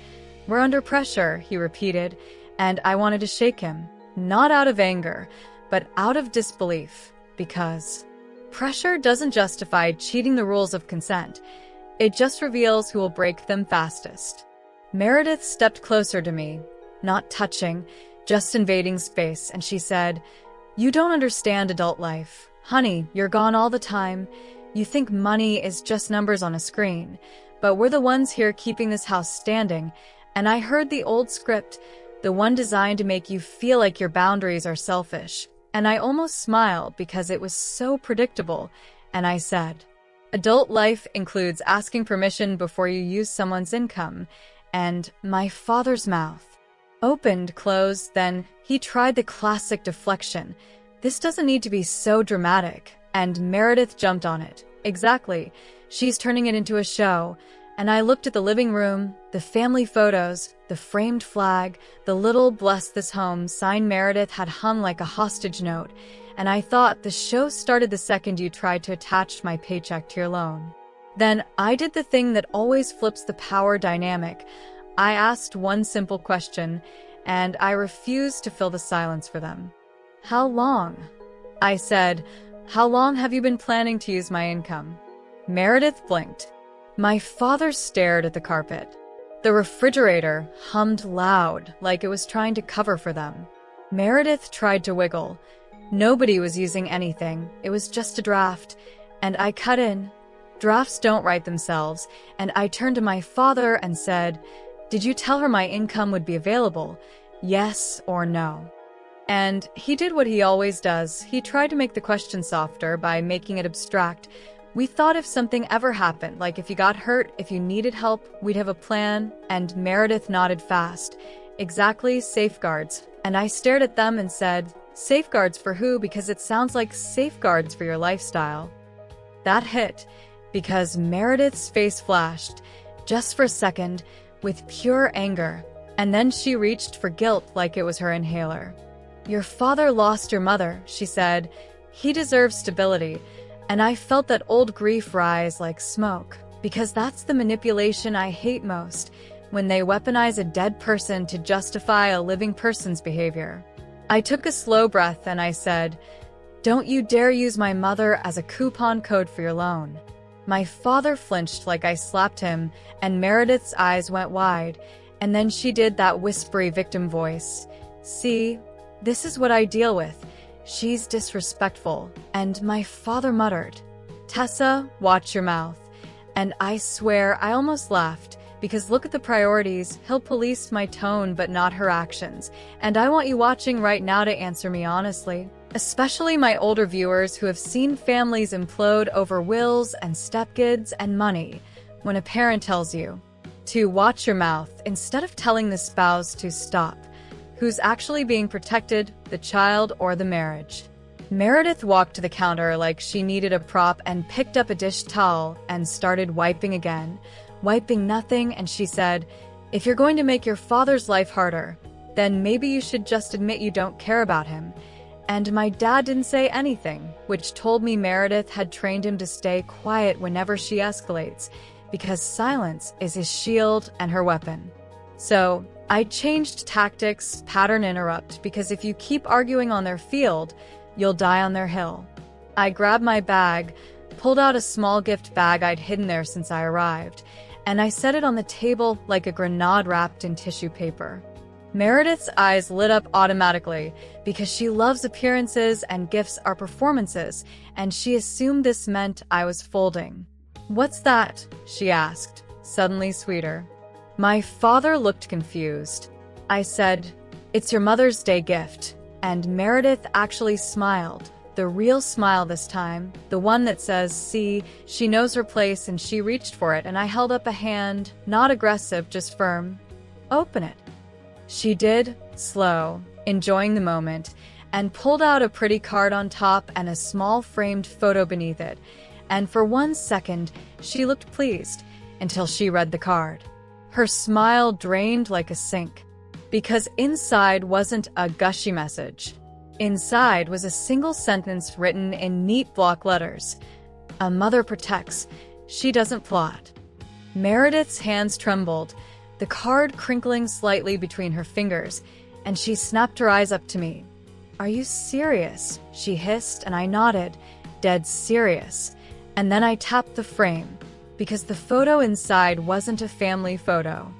"We're under pressure," he repeated, and I wanted to shake him. Not out of anger, but out of disbelief, because pressure doesn't justify cheating the rules of consent. It just reveals who will break them fastest. Meredith stepped closer to me, not touching, just invading space, and she said, "You don't understand adult life. Honey, you're gone all the time. You think money is just numbers on a screen. But we're the ones here keeping this house standing." And I heard the old script, the one designed to make you feel like your boundaries are selfish. And I almost smiled because it was so predictable. And I said, "Adult life includes asking permission before you use someone's income." And my father's mouth opened, closed, then he tried the classic deflection. "This doesn't need to be so dramatic." And Meredith jumped on it. "Exactly. She's turning it into a show." And I looked at the living room, the family photos, the framed flag, the little "Bless this home" sign Meredith had hung like a hostage note, and I thought the show started the second you tried to attach my paycheck to your loan. Then I did the thing that always flips the power dynamic. I asked one simple question, and I refused to fill the silence for them. "How long?" I said, "How long have you been planning to use my income?" Meredith blinked. My father stared at the carpet. The refrigerator hummed loud, like it was trying to cover for them. Meredith tried to wiggle. Nobody was using anything. It was just a draft. And I cut in. Drafts don't write themselves. And I turned to my father and said, "Did you tell her my income would be available? Yes or no?" And he did what he always does. He tried to make the question softer by making it abstract. "We thought if something ever happened, like if you got hurt, if you needed help, we'd have a plan." And Meredith nodded fast. "Exactly, safeguards." And I stared at them and said, "Safeguards for who? Because it sounds like safeguards for your lifestyle." That hit, because Meredith's face flashed, just for a second, with pure anger. And then she reached for guilt like it was her inhaler. "Your father lost your mother," she said. "He deserves stability." And I felt that old grief rise like smoke, because that's the manipulation I hate most, when they weaponize a dead person to justify a living person's behavior. I took a slow breath and I said, "Don't you dare use my mother as a coupon code for your loan." My father flinched like I slapped him, and Meredith's eyes went wide, and then she did that whispery victim voice. "See, this is what I deal with. She's disrespectful." And my father muttered, "Tessa, watch your mouth." And I swear I almost laughed, because look at the priorities. He'll police my tone but not her actions. And I want you watching right now to answer me honestly. Especially my older viewers who have seen families implode over wills and stepkids and money. When a parent tells you to watch your mouth instead of telling the spouse to stop, who's actually being protected, the child or the marriage? Meredith walked to the counter like she needed a prop and picked up a dish towel and started wiping again. Wiping nothing, and she said, "If you're going to make your father's life harder, then maybe you should just admit you don't care about him." And my dad didn't say anything, which told me Meredith had trained him to stay quiet whenever she escalates, because silence is his shield and her weapon. So I changed tactics, pattern interrupt, because if you keep arguing on their field, you'll die on their hill. I grabbed my bag, pulled out a small gift bag I'd hidden there since I arrived, and I set it on the table like a grenade wrapped in tissue paper. Meredith's eyes lit up automatically because she loves appearances and gifts are performances, and she assumed this meant I was folding. "What's that?" she asked, suddenly sweeter. My father looked confused. I said, "It's your Mother's Day gift," and Meredith actually smiled. The real smile this time, the one that says, "See, she knows her place," and she reached for it, and I held up a hand, not aggressive, just firm. "Open it." She did, slow, enjoying the moment, and pulled out a pretty card on top and a small framed photo beneath it, and for 1 second, she looked pleased, until she read the card. Her smile drained like a sink, because inside wasn't a gushy message. Inside was a single sentence written in neat block letters. "A mother protects. She doesn't plot." Meredith's hands trembled, the card crinkling slightly between her fingers, and she snapped her eyes up to me. "Are you serious?" she hissed, and I nodded, dead serious. And then I tapped the frame, because the photo inside wasn't a family photo.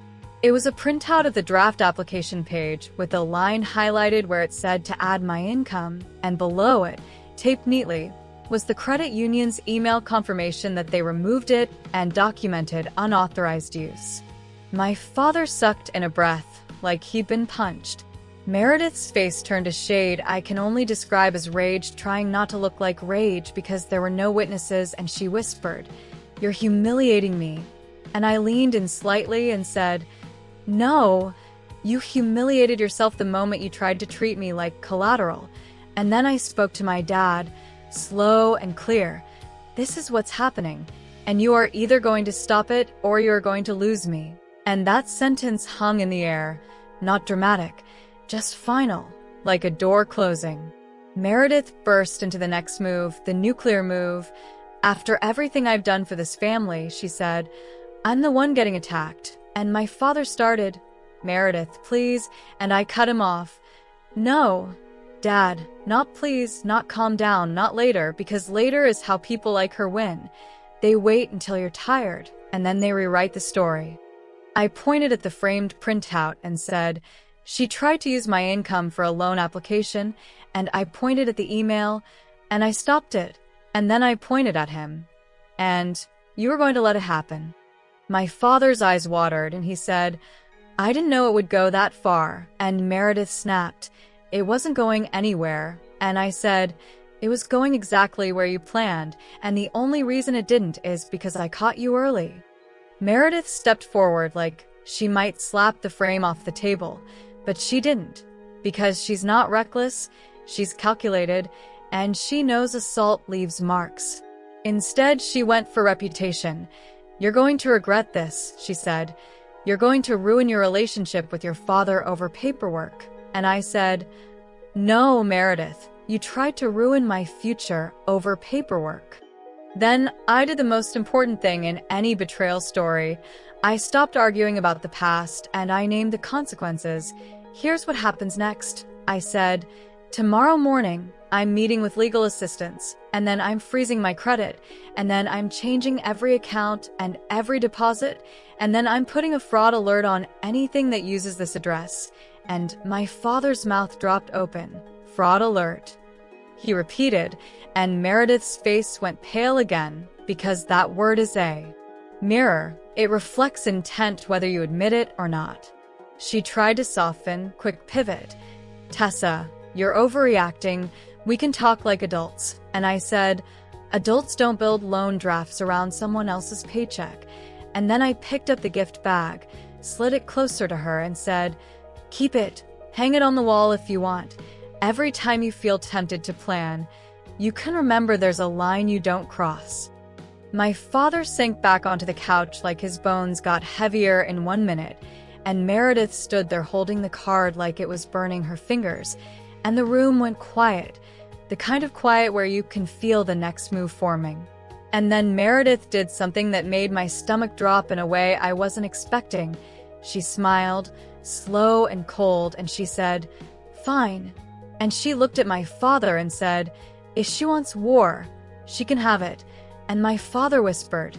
It was a printout of the draft application page with a line highlighted where it said to add my income, and below it, taped neatly, was the credit union's email confirmation that they removed it and documented unauthorized use. My father sucked in a breath, like he'd been punched. Meredith's face turned a shade I can only describe as rage, trying not to look like rage because there were no witnesses, and she whispered, "You're humiliating me." And I leaned in slightly and said, "No, you humiliated yourself the moment you tried to treat me like collateral." And then I spoke to my dad, slow and clear. "This is what's happening, and you are either going to stop it or you are going to lose me." And that sentence hung in the air, not dramatic, just final, like a door closing. Meredith burst into the next move, the nuclear move. "After everything I've done for this family," she said, "I'm the one getting attacked." And my father started, "Meredith, please," and I cut him off. "No, Dad, not please, not calm down, not later, because later is how people like her win. They wait until you're tired, and then they rewrite the story." I pointed at the framed printout and said, "She tried to use my income for a loan application," and I pointed at the email, and I stopped it, and then I pointed at him. "And you were going to let it happen." My father's eyes watered, and he said, "I didn't know it would go that far," and Meredith snapped, "It wasn't going anywhere," and I said, "It was going exactly where you planned, and the only reason it didn't is because I caught you early." Meredith stepped forward like she might slap the frame off the table, but she didn't, because she's not reckless, she's calculated, and she knows assault leaves marks. Instead, she went for reputation. "You're going to regret this," she said. "You're going to ruin your relationship with your father over paperwork." And I said, "No, Meredith, you tried to ruin my future over paperwork." Then I did the most important thing in any betrayal story. I stopped arguing about the past, and I named the consequences. "Here's what happens next," I said. "Tomorrow morning, I'm meeting with legal assistance, and then I'm freezing my credit, and then I'm changing every account and every deposit, and then I'm putting a fraud alert on anything that uses this address." And my father's mouth dropped open. "Fraud alert," he repeated, and Meredith's face went pale again, because that word is a mirror. It reflects intent whether you admit it or not. She tried to soften, quick pivot. "Tessa, you're overreacting. We can talk like adults." And I said, "Adults don't build loan drafts around someone else's paycheck." And then I picked up the gift bag, slid it closer to her, and said, "Keep it. Hang it on the wall if you want. Every time you feel tempted to plan, you can remember there's a line you don't cross." My father sank back onto the couch like his bones got heavier in 1 minute, and Meredith stood there holding the card like it was burning her fingers, and the room went quiet, the kind of quiet where you can feel the next move forming. And then Meredith did something that made my stomach drop in a way I wasn't expecting. She smiled, slow and cold, and she said, "Fine." And she looked at my father and said, "If she wants war, she can have it. and my father whispered,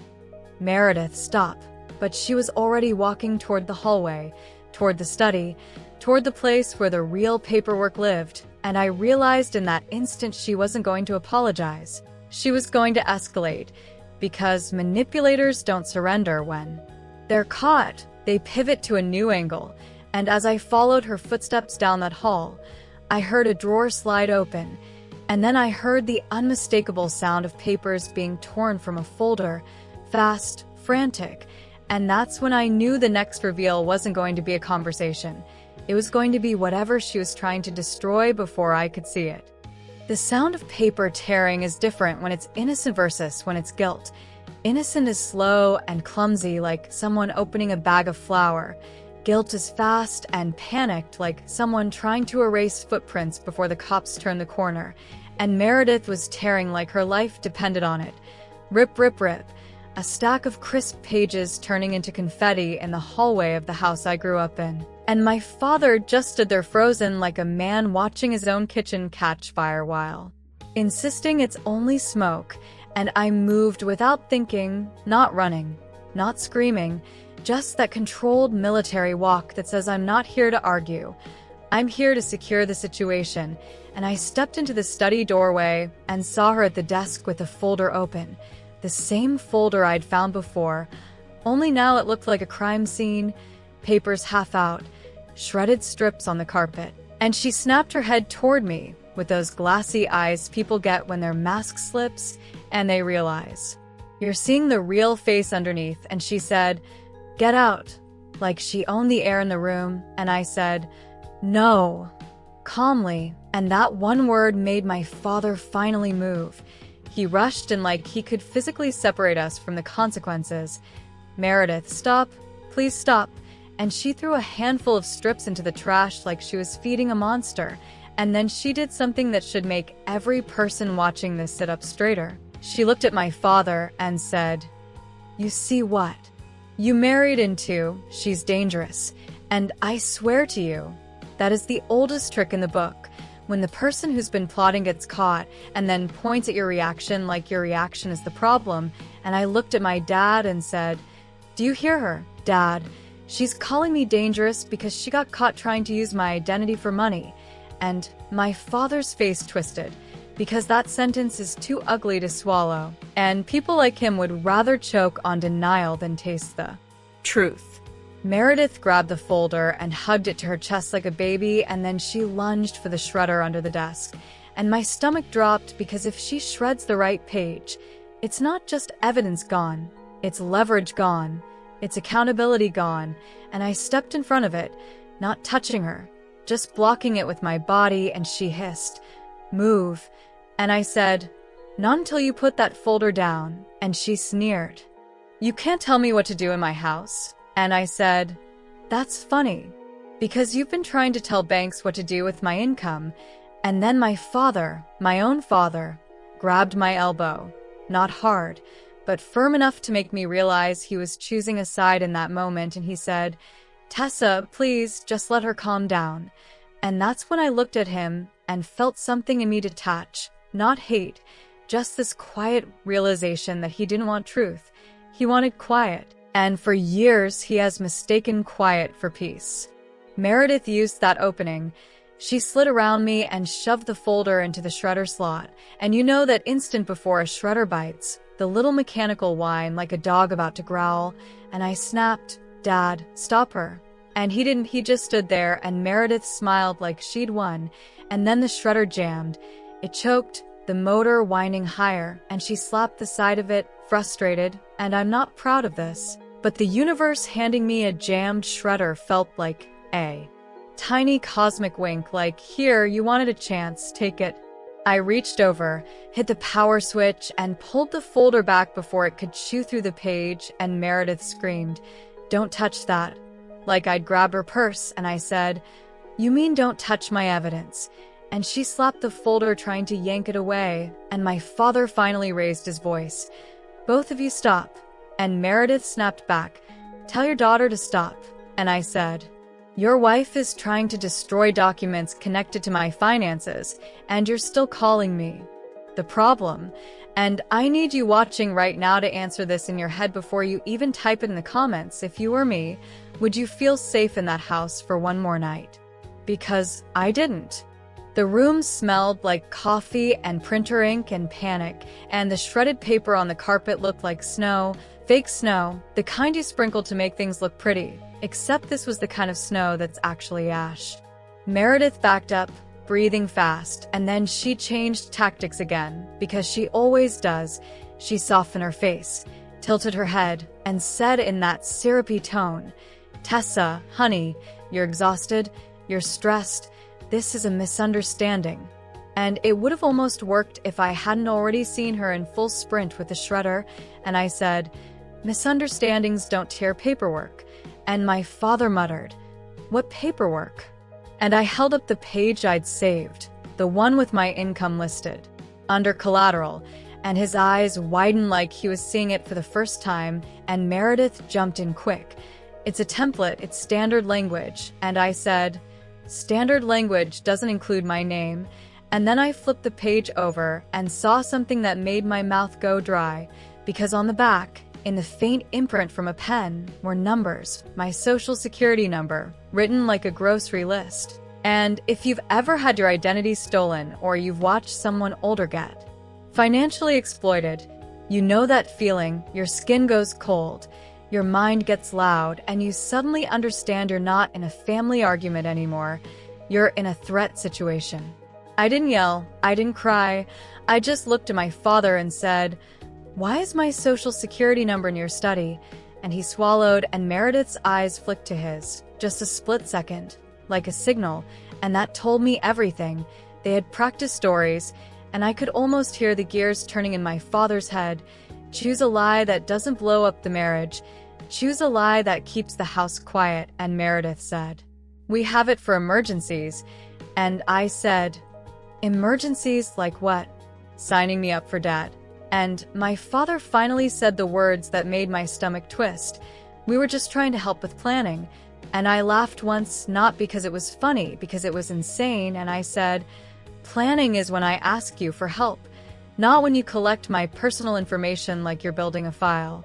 "Meredith, stop." But she was already walking toward the hallway, toward the study, toward the place where the real paperwork lived, and I realized in that instant she wasn't going to apologize. She was going to escalate, because manipulators don't surrender when they're caught. They pivot to a new angle, and as I followed her footsteps down that hall, I heard a drawer slide open, and then I heard the unmistakable sound of papers being torn from a folder, fast, frantic, and that's when I knew the next reveal wasn't going to be a conversation. It was going to be whatever she was trying to destroy before I could see it. The sound of paper tearing is different when it's innocent versus when it's guilt. Innocent is slow and clumsy, like someone opening a bag of flour. Guilt is fast and panicked, like someone trying to erase footprints before the cops turn the corner. And Meredith was tearing like her life depended on it. Rip, rip, rip. A stack of crisp pages turning into confetti in the hallway of the house I grew up in. And my father just stood there frozen like a man watching his own kitchen catch fire while insisting it's only smoke. And I moved without thinking, not running, not screaming, just that controlled military walk that says I'm not here to argue. I'm here to secure the situation. And I stepped into the study doorway and saw her at the desk with the folder open. The same folder I'd found before, only now it looked like a crime scene, papers half out, shredded strips on the carpet. And she snapped her head toward me with those glassy eyes people get when their mask slips and they realize you're seeing the real face underneath. And she said, "Get out," like she owned the air in the room. And I said, "No," calmly. And that one word made my father finally move. He rushed and like he could physically separate us from the consequences. "Meredith, stop. Please stop." And she threw a handful of strips into the trash like she was feeding a monster. And then she did something that should make every person watching this sit up straighter. She looked at my father and said, "You see what? You married into, she's dangerous. And I swear to you, that is the oldest trick in the book. When the person who's been plotting gets caught and then points at your reaction like your reaction is the problem." And I looked at my dad and said, "Do you hear her, Dad? She's calling me dangerous because she got caught trying to use my identity for money." And my father's face twisted, because that sentence is too ugly to swallow. And people like him would rather choke on denial than taste the Truth. Meredith grabbed the folder and hugged it to her chest like a baby, and then she lunged for the shredder under the desk. And my stomach dropped because if she shreds the right page, it's not just evidence gone, it's leverage gone, it's accountability gone. And I stepped in front of it, not touching her, just blocking it with my body, and she hissed, "Move." And I said, "Not until you put that folder down." And she sneered, "You can't tell me what to do in my house." And I said, "That's funny, because you've been trying to tell banks what to do with my income." And then my father, my own father, grabbed my elbow, not hard, but firm enough to make me realize he was choosing a side in that moment. And he said, "Tessa, please just let her calm down." And that's when I looked at him and felt something in me detach, not hate, just this quiet realization that he didn't want truth. He wanted quiet. And for years, he has mistaken quiet for peace. Meredith used that opening. She slid around me and shoved the folder into the shredder slot. And you know that instant before a shredder bites, the little mechanical whine like a dog about to growl. And I snapped, "Dad, stop her." And he didn't, he just stood there, and Meredith smiled like she'd won. And then the shredder jammed. It choked, the motor whining higher, and she slapped the side of it, frustrated. And I'm not proud of this, but the universe handing me a jammed shredder felt like a tiny cosmic wink, like, "Here, you wanted a chance, take it." I reached over, hit the power switch, and pulled the folder back before it could chew through the page, and Meredith screamed, "Don't touch that." Like I'd grabbed her purse, and I said, "You mean don't touch my evidence?" And she slapped the folder, trying to yank it away, and my father finally raised his voice. "Both of you stop." And Meredith snapped back, "Tell your daughter to stop." And I said, "Your wife is trying to destroy documents connected to my finances, and you're still calling me the problem." And I need you watching right now to answer this in your head before you even type it in the comments. If you were me, would you feel safe in that house for one more night? Because I didn't. The room smelled like coffee and printer ink and panic, and the shredded paper on the carpet looked like snow, fake snow, the kind you sprinkle to make things look pretty, except this was the kind of snow that's actually ash. Meredith backed up, breathing fast, and then she changed tactics again, because she always does. She softened her face, tilted her head, and said in that syrupy tone, "Tessa, honey, you're exhausted, you're stressed. This is a misunderstanding." And it would have almost worked if I hadn't already seen her in full sprint with the shredder, and I said, "Misunderstandings don't tear paperwork." And my father muttered, "What paperwork?" And I held up the page I'd saved, the one with my income listed, under collateral, and his eyes widened like he was seeing it for the first time, and Meredith jumped in quick. "It's a template, it's standard language." And I said, "Standard language doesn't include my name." And then I flipped the page over and saw something that made my mouth go dry, because on the back, in the faint imprint from a pen, were numbers, my social security number, written like a grocery list. And if you've ever had your identity stolen or you've watched someone older get financially exploited, you know that feeling. Your skin goes cold, your mind gets loud, and you suddenly understand you're not in a family argument anymore. You're in a threat situation. I didn't yell, I didn't cry. I just looked at my father and said, "Why is my social security number in your study?" And he swallowed, and Meredith's eyes flicked to his, just a split second, like a signal, and that told me everything. They had practiced stories, and I could almost hear the gears turning in my father's head. Choose a lie that doesn't blow up the marriage. Choose a lie that keeps the house quiet. And Meredith said, "We have it for emergencies." And I said, "Emergencies like what?" "Signing me up for debt." And my father finally said the words that made my stomach twist. "We were just trying to help with planning." And I laughed once, not because it was funny, because it was insane, and I said, "Planning is when I ask you for help, not when you collect my personal information like you're building a file."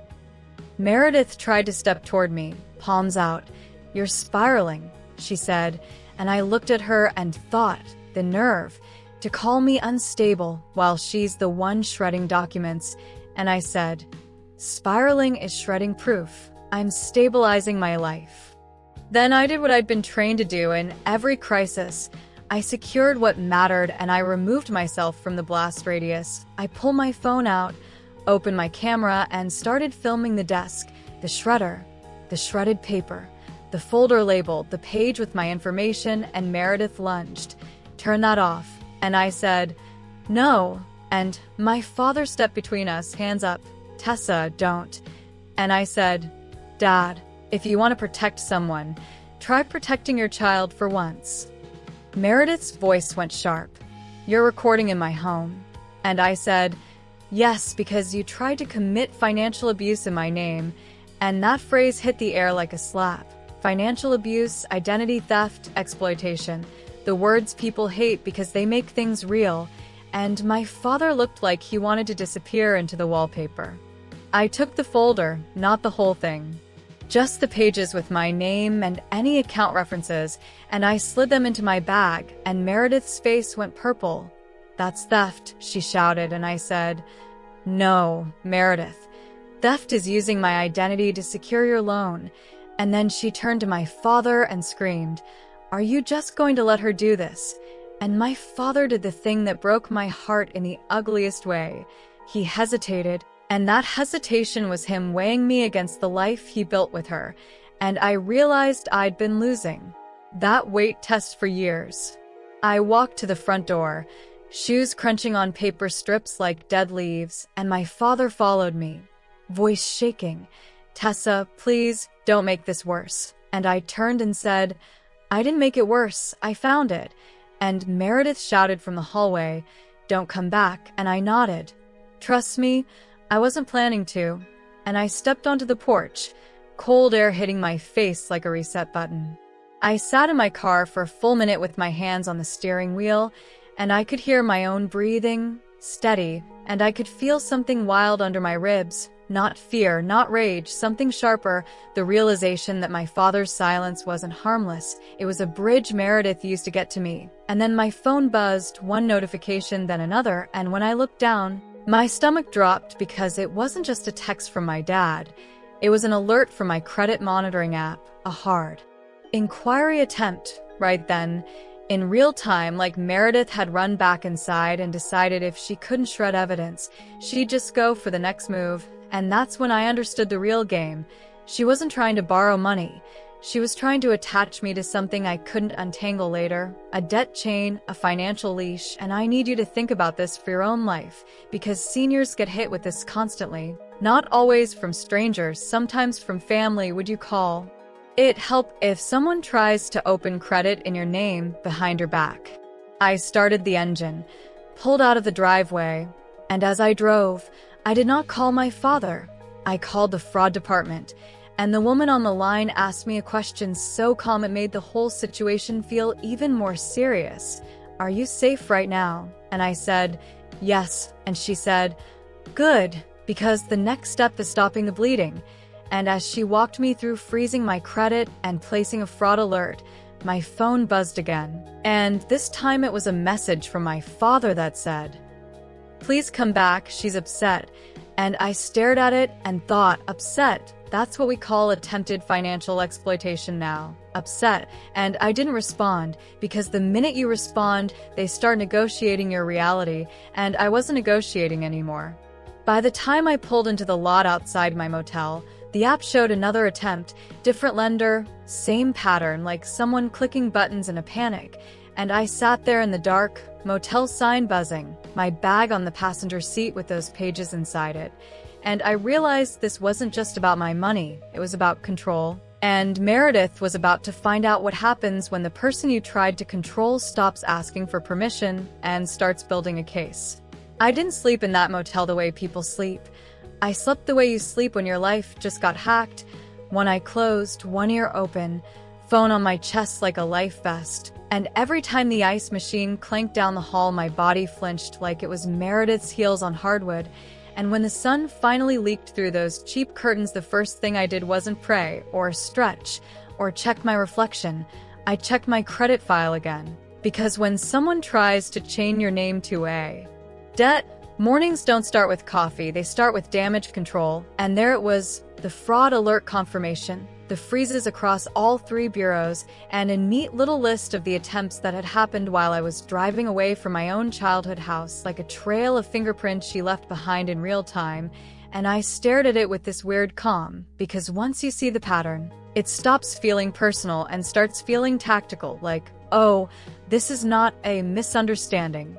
Meredith tried to step toward me, palms out. "You're spiraling," she said, and I looked at her and thought, the nerve, to call me unstable while she's the one shredding documents. And I said, "Spiraling is shredding proof. I'm stabilizing my life." Then I did what I'd been trained to do in every crisis. I secured what mattered, and I removed myself from the blast radius. I pulled my phone out, opened my camera, and started filming the desk, the shredder, the shredded paper, the folder labeled, the page with my information. And Meredith lunged. "Turn that off." And I said, "No." And my father stepped between us, hands up. "Tessa, don't." And I said, "Dad, if you want to protect someone, try protecting your child for once." Meredith's voice went sharp. "You're recording in my home." And I said, "Yes, because you tried to commit financial abuse in my name." And that phrase hit the air like a slap. Financial abuse, identity theft, exploitation. The words people hate because they make things real. And my father looked like he wanted to disappear into the wallpaper. I took the folder, not the whole thing, just the pages with my name and any account references, and I slid them into my bag, and Meredith's face went purple. "That's theft," she shouted, and I said, "No, Meredith. Theft is using my identity to secure your loan." And then she turned to my father and screamed, "Are you just going to let her do this?" And my father did the thing that broke my heart in the ugliest way. He hesitated, and that hesitation was him weighing me against the life he built with her. And I realized I'd been losing that weight test for years. I walked to the front door, shoes crunching on paper strips like dead leaves, and my father followed me, voice shaking. "Tessa, please, don't make this worse." And I turned and said, "I didn't make it worse, I found it." And Meredith shouted from the hallway, "Don't come back." And I nodded. Trust me, I wasn't planning to. And I stepped onto the porch, cold air hitting my face like a reset button. I sat in my car for a full minute with my hands on the steering wheel, and I could hear my own breathing, steady, and I could feel something wild under my ribs. Not fear, not rage, something sharper, the realization that my father's silence wasn't harmless. It was a bridge Meredith used to get to me. And then my phone buzzed, one notification, then another, and when I looked down, my stomach dropped because it wasn't just a text from my dad. It was an alert from my credit monitoring app, a hard inquiry attempt. Right then, in real time, like Meredith had run back inside and decided if she couldn't shred evidence, she'd just go for the next move. And that's when I understood the real game. She wasn't trying to borrow money. She was trying to attach me to something I couldn't untangle later. A debt chain, a financial leash, and I need you to think about this for your own life, because seniors get hit with this constantly. Not always from strangers, sometimes from family. Would you call it help if someone tries to open credit in your name behind your back? I started the engine, pulled out of the driveway, and as I drove, I did not call my father. I called the fraud department, and the woman on the line asked me a question so calm it made the whole situation feel even more serious. "Are you safe right now?" And I said, "Yes." And she said, "Good, because the next step is stopping the bleeding." And as she walked me through freezing my credit and placing a fraud alert, my phone buzzed again. And this time it was a message from my father that said, "Please come back, she's upset." And I stared at it and thought, upset? That's what we call attempted financial exploitation now. Upset. And I didn't respond, because the minute you respond, they start negotiating your reality, and I wasn't negotiating anymore. By the time I pulled into the lot outside my motel, the app showed another attempt, different lender, same pattern, like someone clicking buttons in a panic. And I sat there in the dark, motel sign buzzing, my bag on the passenger seat with those pages inside it. And I realized this wasn't just about my money, it was about control. And Meredith was about to find out what happens when the person you tried to control stops asking for permission and starts building a case. I didn't sleep in that motel the way people sleep. I slept the way you sleep when your life just got hacked. One eye closed, one ear open, phone on my chest like a life vest. And every time the ice machine clanked down the hall, my body flinched like it was Meredith's heels on hardwood. And when the sun finally leaked through those cheap curtains, the first thing I did wasn't pray, or stretch, or check my reflection. I checked my credit file again. Because when someone tries to chain your name to a debt, mornings don't start with coffee, they start with damage control. And there it was, the fraud alert confirmation, the freezes across all 3 bureaus, and a neat little list of the attempts that had happened while I was driving away from my own childhood house, like a trail of fingerprints she left behind in real time. And I stared at it with this weird calm, because once you see the pattern, it stops feeling personal and starts feeling tactical, like, oh, this is not a misunderstanding.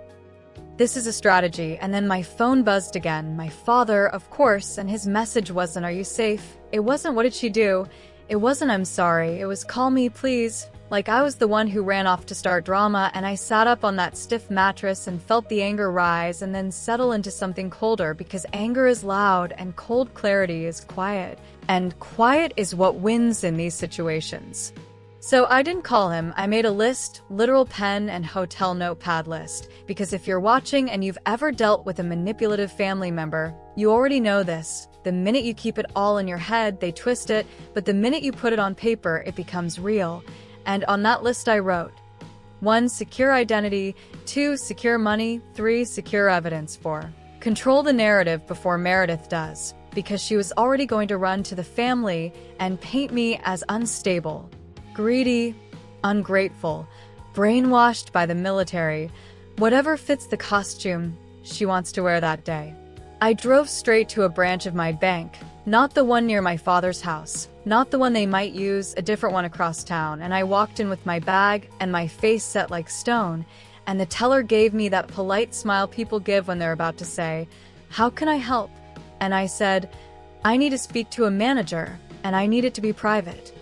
This is a strategy. And then my phone buzzed again. My father, of course, and his message wasn't, "Are you safe?" It wasn't, "What did she do?" It wasn't, "I'm sorry." It was, "Call me, please." Like I was the one who ran off to start drama, and I sat up on that stiff mattress and felt the anger rise and then settle into something colder, because anger is loud and cold clarity is quiet. And quiet is what wins in these situations. So I didn't call him. I made a list, literal pen and hotel notepad list, because if you're watching and you've ever dealt with a manipulative family member, you already know this. The minute you keep it all in your head, they twist it, but the minute you put it on paper, it becomes real. And on that list I wrote, 1. Secure identity. 2. Secure money. 3. Secure evidence. 4. Control the narrative before Meredith does, because she was already going to run to the family and paint me as unstable, greedy, ungrateful, brainwashed by the military, whatever fits the costume she wants to wear that day. I drove straight to a branch of my bank, not the one near my father's house, not the one they might use, a different one across town, and I walked in with my bag and my face set like stone, and the teller gave me that polite smile people give when they're about to say, "How can I help?" And I said, "I need to speak to a manager, and I need it to be private."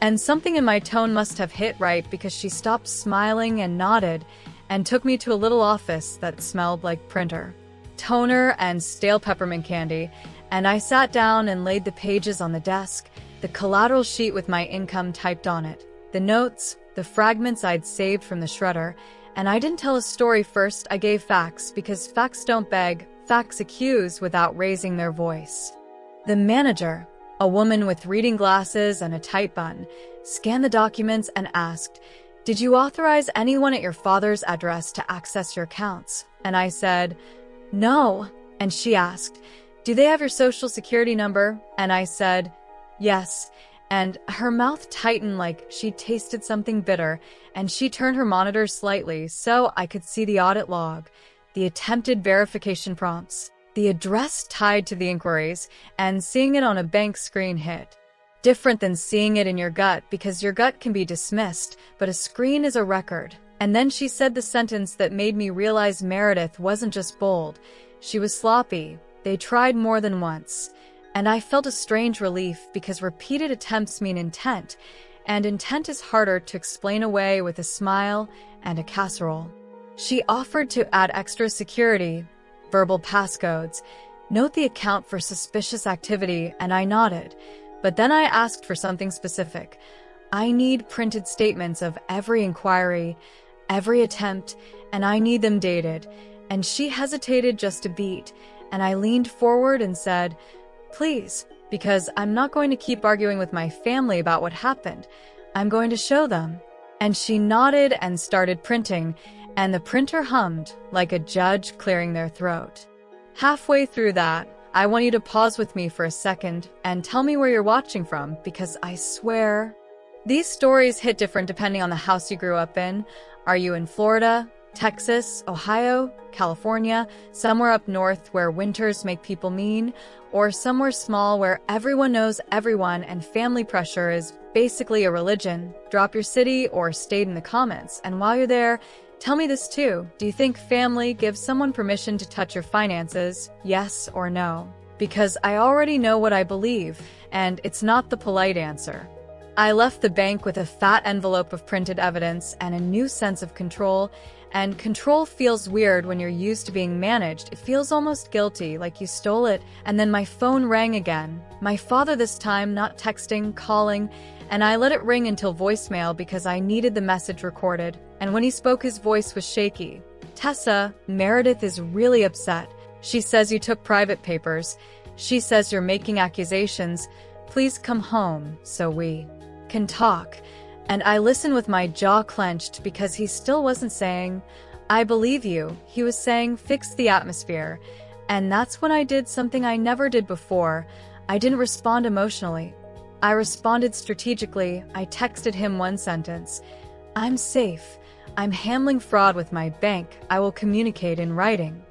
And something in my tone must have hit right, because she stopped smiling and nodded and took me to a little office that smelled like printer, toner, and stale peppermint candy. And I sat down and laid the pages on the desk, the collateral sheet with my income typed on it, the notes, the fragments I'd saved from the shredder. And I didn't tell a story first, I gave facts, because facts don't beg, fax accused without raising their voice. The manager, a woman with reading glasses and a tight bun, scanned the documents and asked, "Did you authorize anyone at your father's address to access your accounts?" And I said, "No." And she asked, "Do they have your social security number?" And I said, "Yes." And her mouth tightened like she tasted something bitter, and she turned her monitor slightly so I could see the audit log, the attempted verification prompts, the address tied to the inquiries, and seeing it on a bank screen hit. Different than seeing it in your gut, because your gut can be dismissed, but a screen is a record. And then she said the sentence that made me realize Meredith wasn't just bold. She was sloppy. They tried more than once. And I felt a strange relief because repeated attempts mean intent, and intent is harder to explain away with a smile and a casserole. She offered to add extra security, verbal passcodes, note the account for suspicious activity, and I nodded. But then I asked for something specific. I need printed statements of every inquiry, every attempt, and I need them dated. And she hesitated just a beat, and I leaned forward and said, "Please, because I'm not going to keep arguing with my family about what happened. I'm going to show them." And she nodded and started printing, and the printer hummed like a judge clearing their throat. Halfway through that, I want you to pause with me for a second and tell me where you're watching from, because I swear, these stories hit different depending on the house you grew up in. Are you in Florida, Texas, Ohio, California, somewhere up north where winters make people mean, or somewhere small where everyone knows everyone and family pressure is basically a religion? Drop your city or state in the comments. And while you're there, tell me this too. Do you think family gives someone permission to touch your finances? Yes or no? Because I already know what I believe, and it's not the polite answer. I left the bank with a fat envelope of printed evidence and a new sense of control. And control feels weird when you're used to being managed. It feels almost guilty, like you stole it. And then my phone rang again. My father this time, not texting, calling. And I let it ring until voicemail because I needed the message recorded. And when he spoke, his voice was shaky. "Tessa, Meredith is really upset. She says you took private papers. She says you're making accusations. Please come home so we can talk." And I listened with my jaw clenched because he still wasn't saying, "I believe you." He was saying, "Fix the atmosphere." And that's when I did something I never did before. I didn't respond emotionally. I responded strategically. I texted him one sentence. "I'm safe. I'm handling fraud with my bank. I will communicate in writing."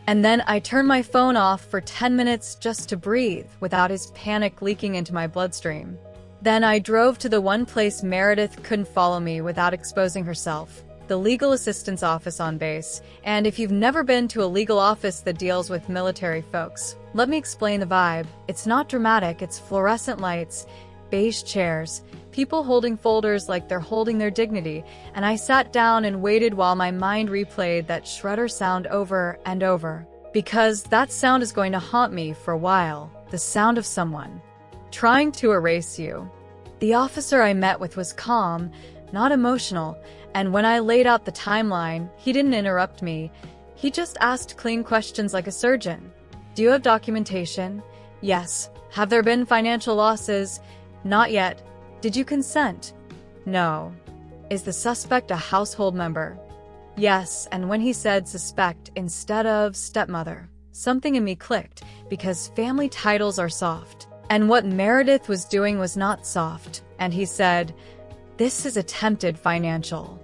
And then I turned my phone off for 10 minutes just to breathe without his panic leaking into my bloodstream. Then I drove to the one place Meredith couldn't follow me without exposing herself, the legal assistance office on base. And if you've never been to a legal office that deals with military folks, let me explain the vibe. It's not dramatic, it's fluorescent lights, beige chairs, people holding folders like they're holding their dignity, and I sat down and waited while my mind replayed that shredder sound over and over. Because that sound is going to haunt me for a while, the sound of someone trying to erase you. The officer I met with was calm, not emotional, and when I laid out the timeline, he didn't interrupt me. He just asked clean questions like a surgeon. "Do you have documentation?" "Yes." "Have there been financial losses?" "Not yet." "Did you consent?" "No." "Is the suspect a household member?" "Yes." And when he said suspect instead of stepmother, something in me clicked, because family titles are soft. And what Meredith was doing was not soft. And he said, "This is attempted financial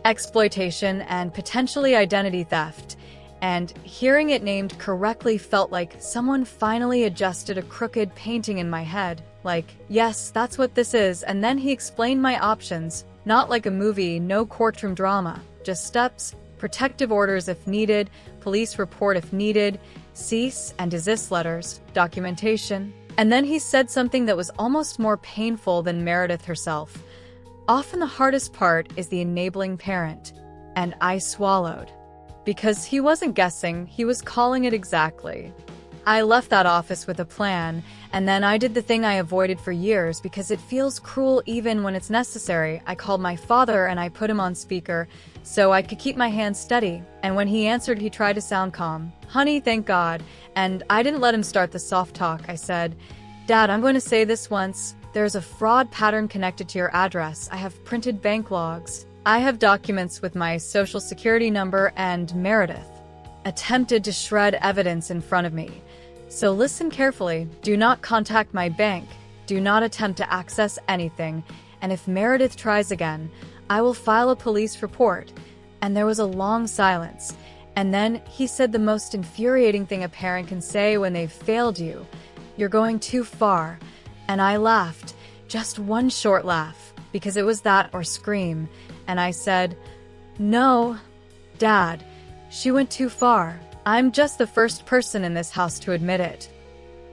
exploitation and potentially identity theft." And hearing it named correctly felt like someone finally adjusted a crooked painting in my head. Like, yes, that's what this is. And then he explained my options, not like a movie, no courtroom drama, just steps, protective orders if needed, police report if needed, cease and desist letters, documentation. And then he said something that was almost more painful than Meredith herself. "Often the hardest part is the enabling parent." And I swallowed. Because he wasn't guessing, he was calling it exactly. I left that office with a plan, and then I did the thing I avoided for years because it feels cruel even when it's necessary. I called my father and I put him on speaker so I could keep my hands steady, and when he answered, he tried to sound calm. "Honey, thank God." And I didn't let him start the soft talk. I said, "Dad, I'm going to say this once. There's a fraud pattern connected to your address. I have printed bank logs. I have documents with my social security number, and Meredith attempted to shred evidence in front of me. So listen carefully. Do not contact my bank. Do not attempt to access anything. And if Meredith tries again, I will file a police report." And there was a long silence. And then he said the most infuriating thing a parent can say when they've failed you. "You're going too far." And I laughed, just one short laugh, because it was that or scream. And I said, "No, Dad, she went too far. I'm just the first person in this house to admit it."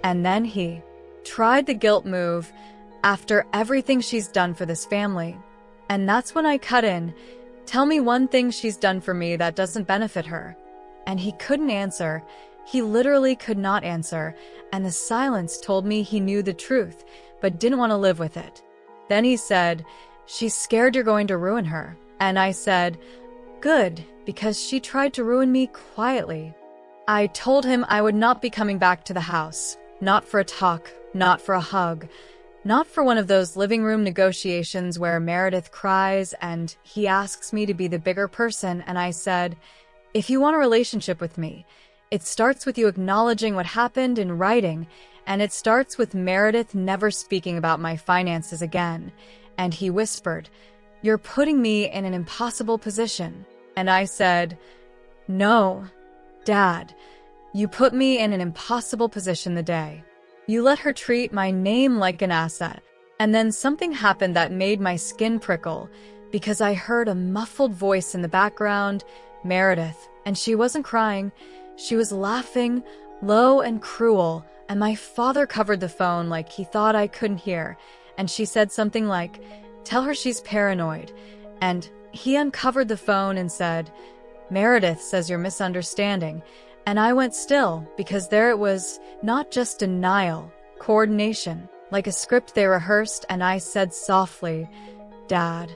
And then he tried the guilt move after everything she's done for this family. And that's when I cut in. "Tell me one thing she's done for me that doesn't benefit her." And he couldn't answer. He literally could not answer. And the silence told me he knew the truth, but didn't want to live with it. Then he said, "She's scared you're going to ruin her." And I said, "Good, because she tried to ruin me quietly." I told him I would not be coming back to the house. Not for a talk, not for a hug, not for one of those living room negotiations where Meredith cries and he asks me to be the bigger person. And I said, "If you want a relationship with me, it starts with you acknowledging what happened in writing, and it starts with Meredith never speaking about my finances again." And he whispered, "You're putting me in an impossible position." And I said, "No, Dad, you put me in an impossible position the day you let her treat my name like an asset." And then something happened that made my skin prickle, because I heard a muffled voice in the background, Meredith, and she wasn't crying. She was laughing, low and cruel, and my father covered the phone like he thought I couldn't hear. And she said something like, "Tell her she's paranoid." And he uncovered the phone and said, "Meredith says you're misunderstanding." And I went still, because there it was, not just denial, coordination, like a script they rehearsed. And I said softly, "Dad,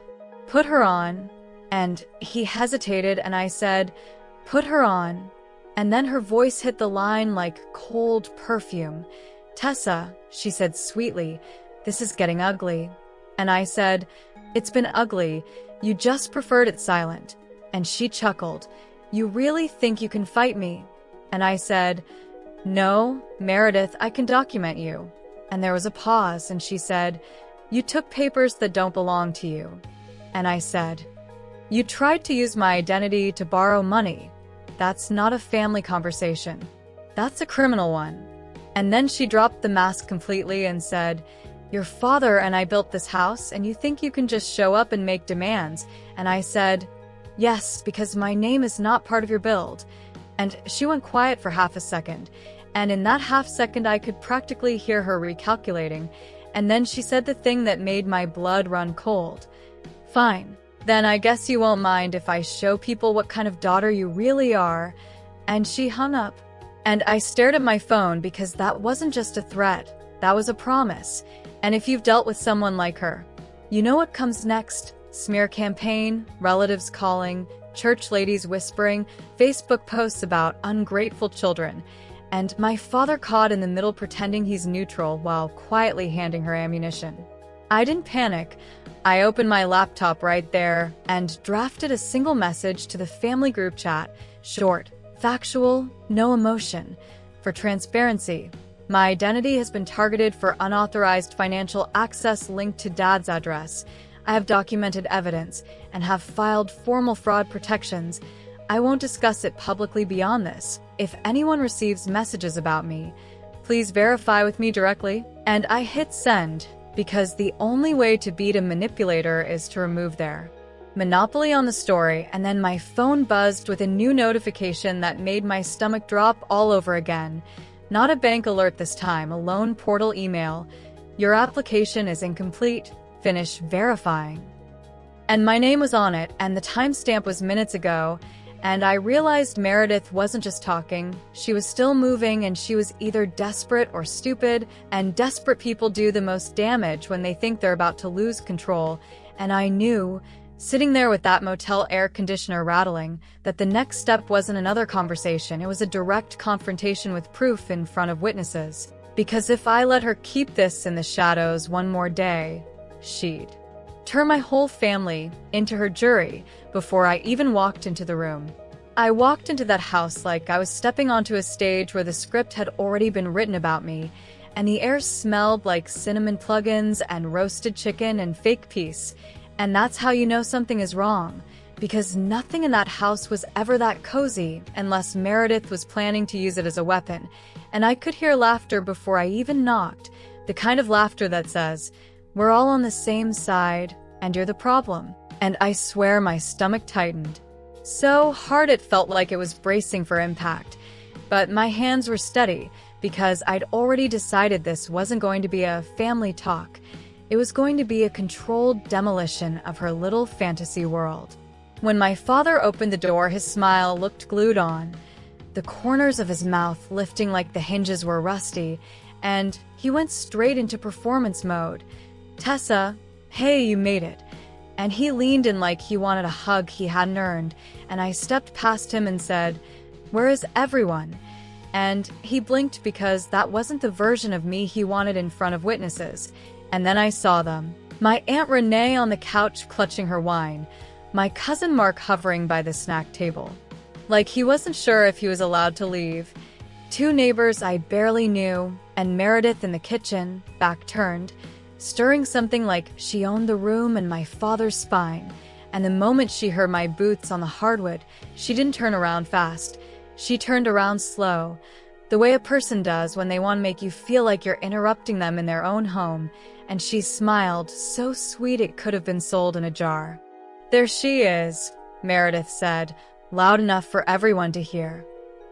put her on." And he hesitated, and I said, "Put her on." And then her voice hit the line like cold perfume. "Tessa," she said sweetly, "this is getting ugly." And I said, "It's been ugly. You just preferred it silent." And she chuckled, "You really think you can fight me?" And I said, "No, Meredith, I can document you." And there was a pause, and she said, "You took papers that don't belong to you." And I said, "You tried to use my identity to borrow money. That's not a family conversation. That's a criminal one." And then she dropped the mask completely and said, "Your father and I built this house, and you think you can just show up and make demands?" And I said, "Yes, because my name is not part of your build." And she went quiet for half a second, and in that half second I could practically hear her recalculating, and then she said the thing that made my blood run cold. "Fine. Then I guess you won't mind if I show people what kind of daughter you really are." And she hung up. And I stared at my phone, because that wasn't just a threat, that was a promise. And if you've dealt with someone like her, you know what comes next. Smear campaign, relatives calling, church ladies whispering, Facebook posts about ungrateful children, and my father caught in the middle pretending he's neutral while quietly handing her ammunition. I didn't panic. I opened my laptop right there and drafted a single message to the family group chat, short, factual, no emotion. For transparency, my identity has been targeted for unauthorized financial access linked to Dad's address. I have documented evidence and have filed formal fraud protections. I won't discuss it publicly beyond this. If anyone receives messages about me, please verify with me directly. And I hit send, because the only way to beat a manipulator is to remove their monopoly on the story. And then my phone buzzed with a new notification that made my stomach drop all over again. Not a bank alert this time, a loan portal email. "Your application is incomplete. Finish verifying." And my name was on it, and the timestamp was minutes ago. And I realized Meredith wasn't just talking, she was still moving, and she was either desperate or stupid, and desperate people do the most damage when they think they're about to lose control. And I knew, sitting there with that motel air conditioner rattling, that the next step wasn't another conversation, it was a direct confrontation with proof in front of witnesses. Because if I let her keep this in the shadows one more day, she'd turn my whole family into her jury before I even walked into the room. I walked into that house like I was stepping onto a stage where the script had already been written about me, and the air smelled like cinnamon plugins and roasted chicken and fake peace. And that's how you know something is wrong, because nothing in that house was ever that cozy unless Meredith was planning to use it as a weapon. And I could hear laughter before I even knocked, the kind of laughter that says, "We're all on the same side, and you're the problem." And I swear my stomach tightened so hard it felt like it was bracing for impact. But my hands were steady, because I'd already decided this wasn't going to be a family talk. It was going to be a controlled demolition of her little fantasy world. When my father opened the door, his smile looked glued on, the corners of his mouth lifting like the hinges were rusty, and he went straight into performance mode. "Tessa, hey, you made it." And he leaned in like he wanted a hug he hadn't earned, and I stepped past him and said, "Where is everyone?" And he blinked because that wasn't the version of me he wanted in front of witnesses. And then I saw them. My Aunt Renee on the couch clutching her wine, my cousin Mark hovering by the snack table, like he wasn't sure if he was allowed to leave, two neighbors I barely knew, and Meredith in the kitchen, back turned, stirring something like she owned the room and my father's spine. And the moment she heard my boots on the hardwood, she didn't turn around fast. She turned around slow, the way a person does when they want to make you feel like you're interrupting them in their own home, and she smiled, so sweet it could have been sold in a jar. "There she is," Meredith said, loud enough for everyone to hear.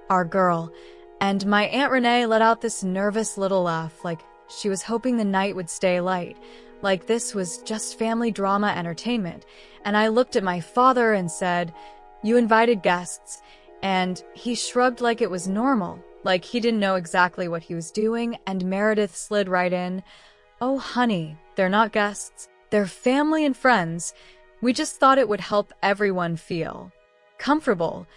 "Our girl." And my Aunt Renee let out this nervous little laugh, like she was hoping the night would stay light, like this was just family drama entertainment. And I looked at my father and said, "You invited guests." And he shrugged like it was normal, like he didn't know exactly what he was doing, and Meredith slid right in. "Oh, honey, they're not guests. They're family and friends. We just thought it would help everyone feel comfortable."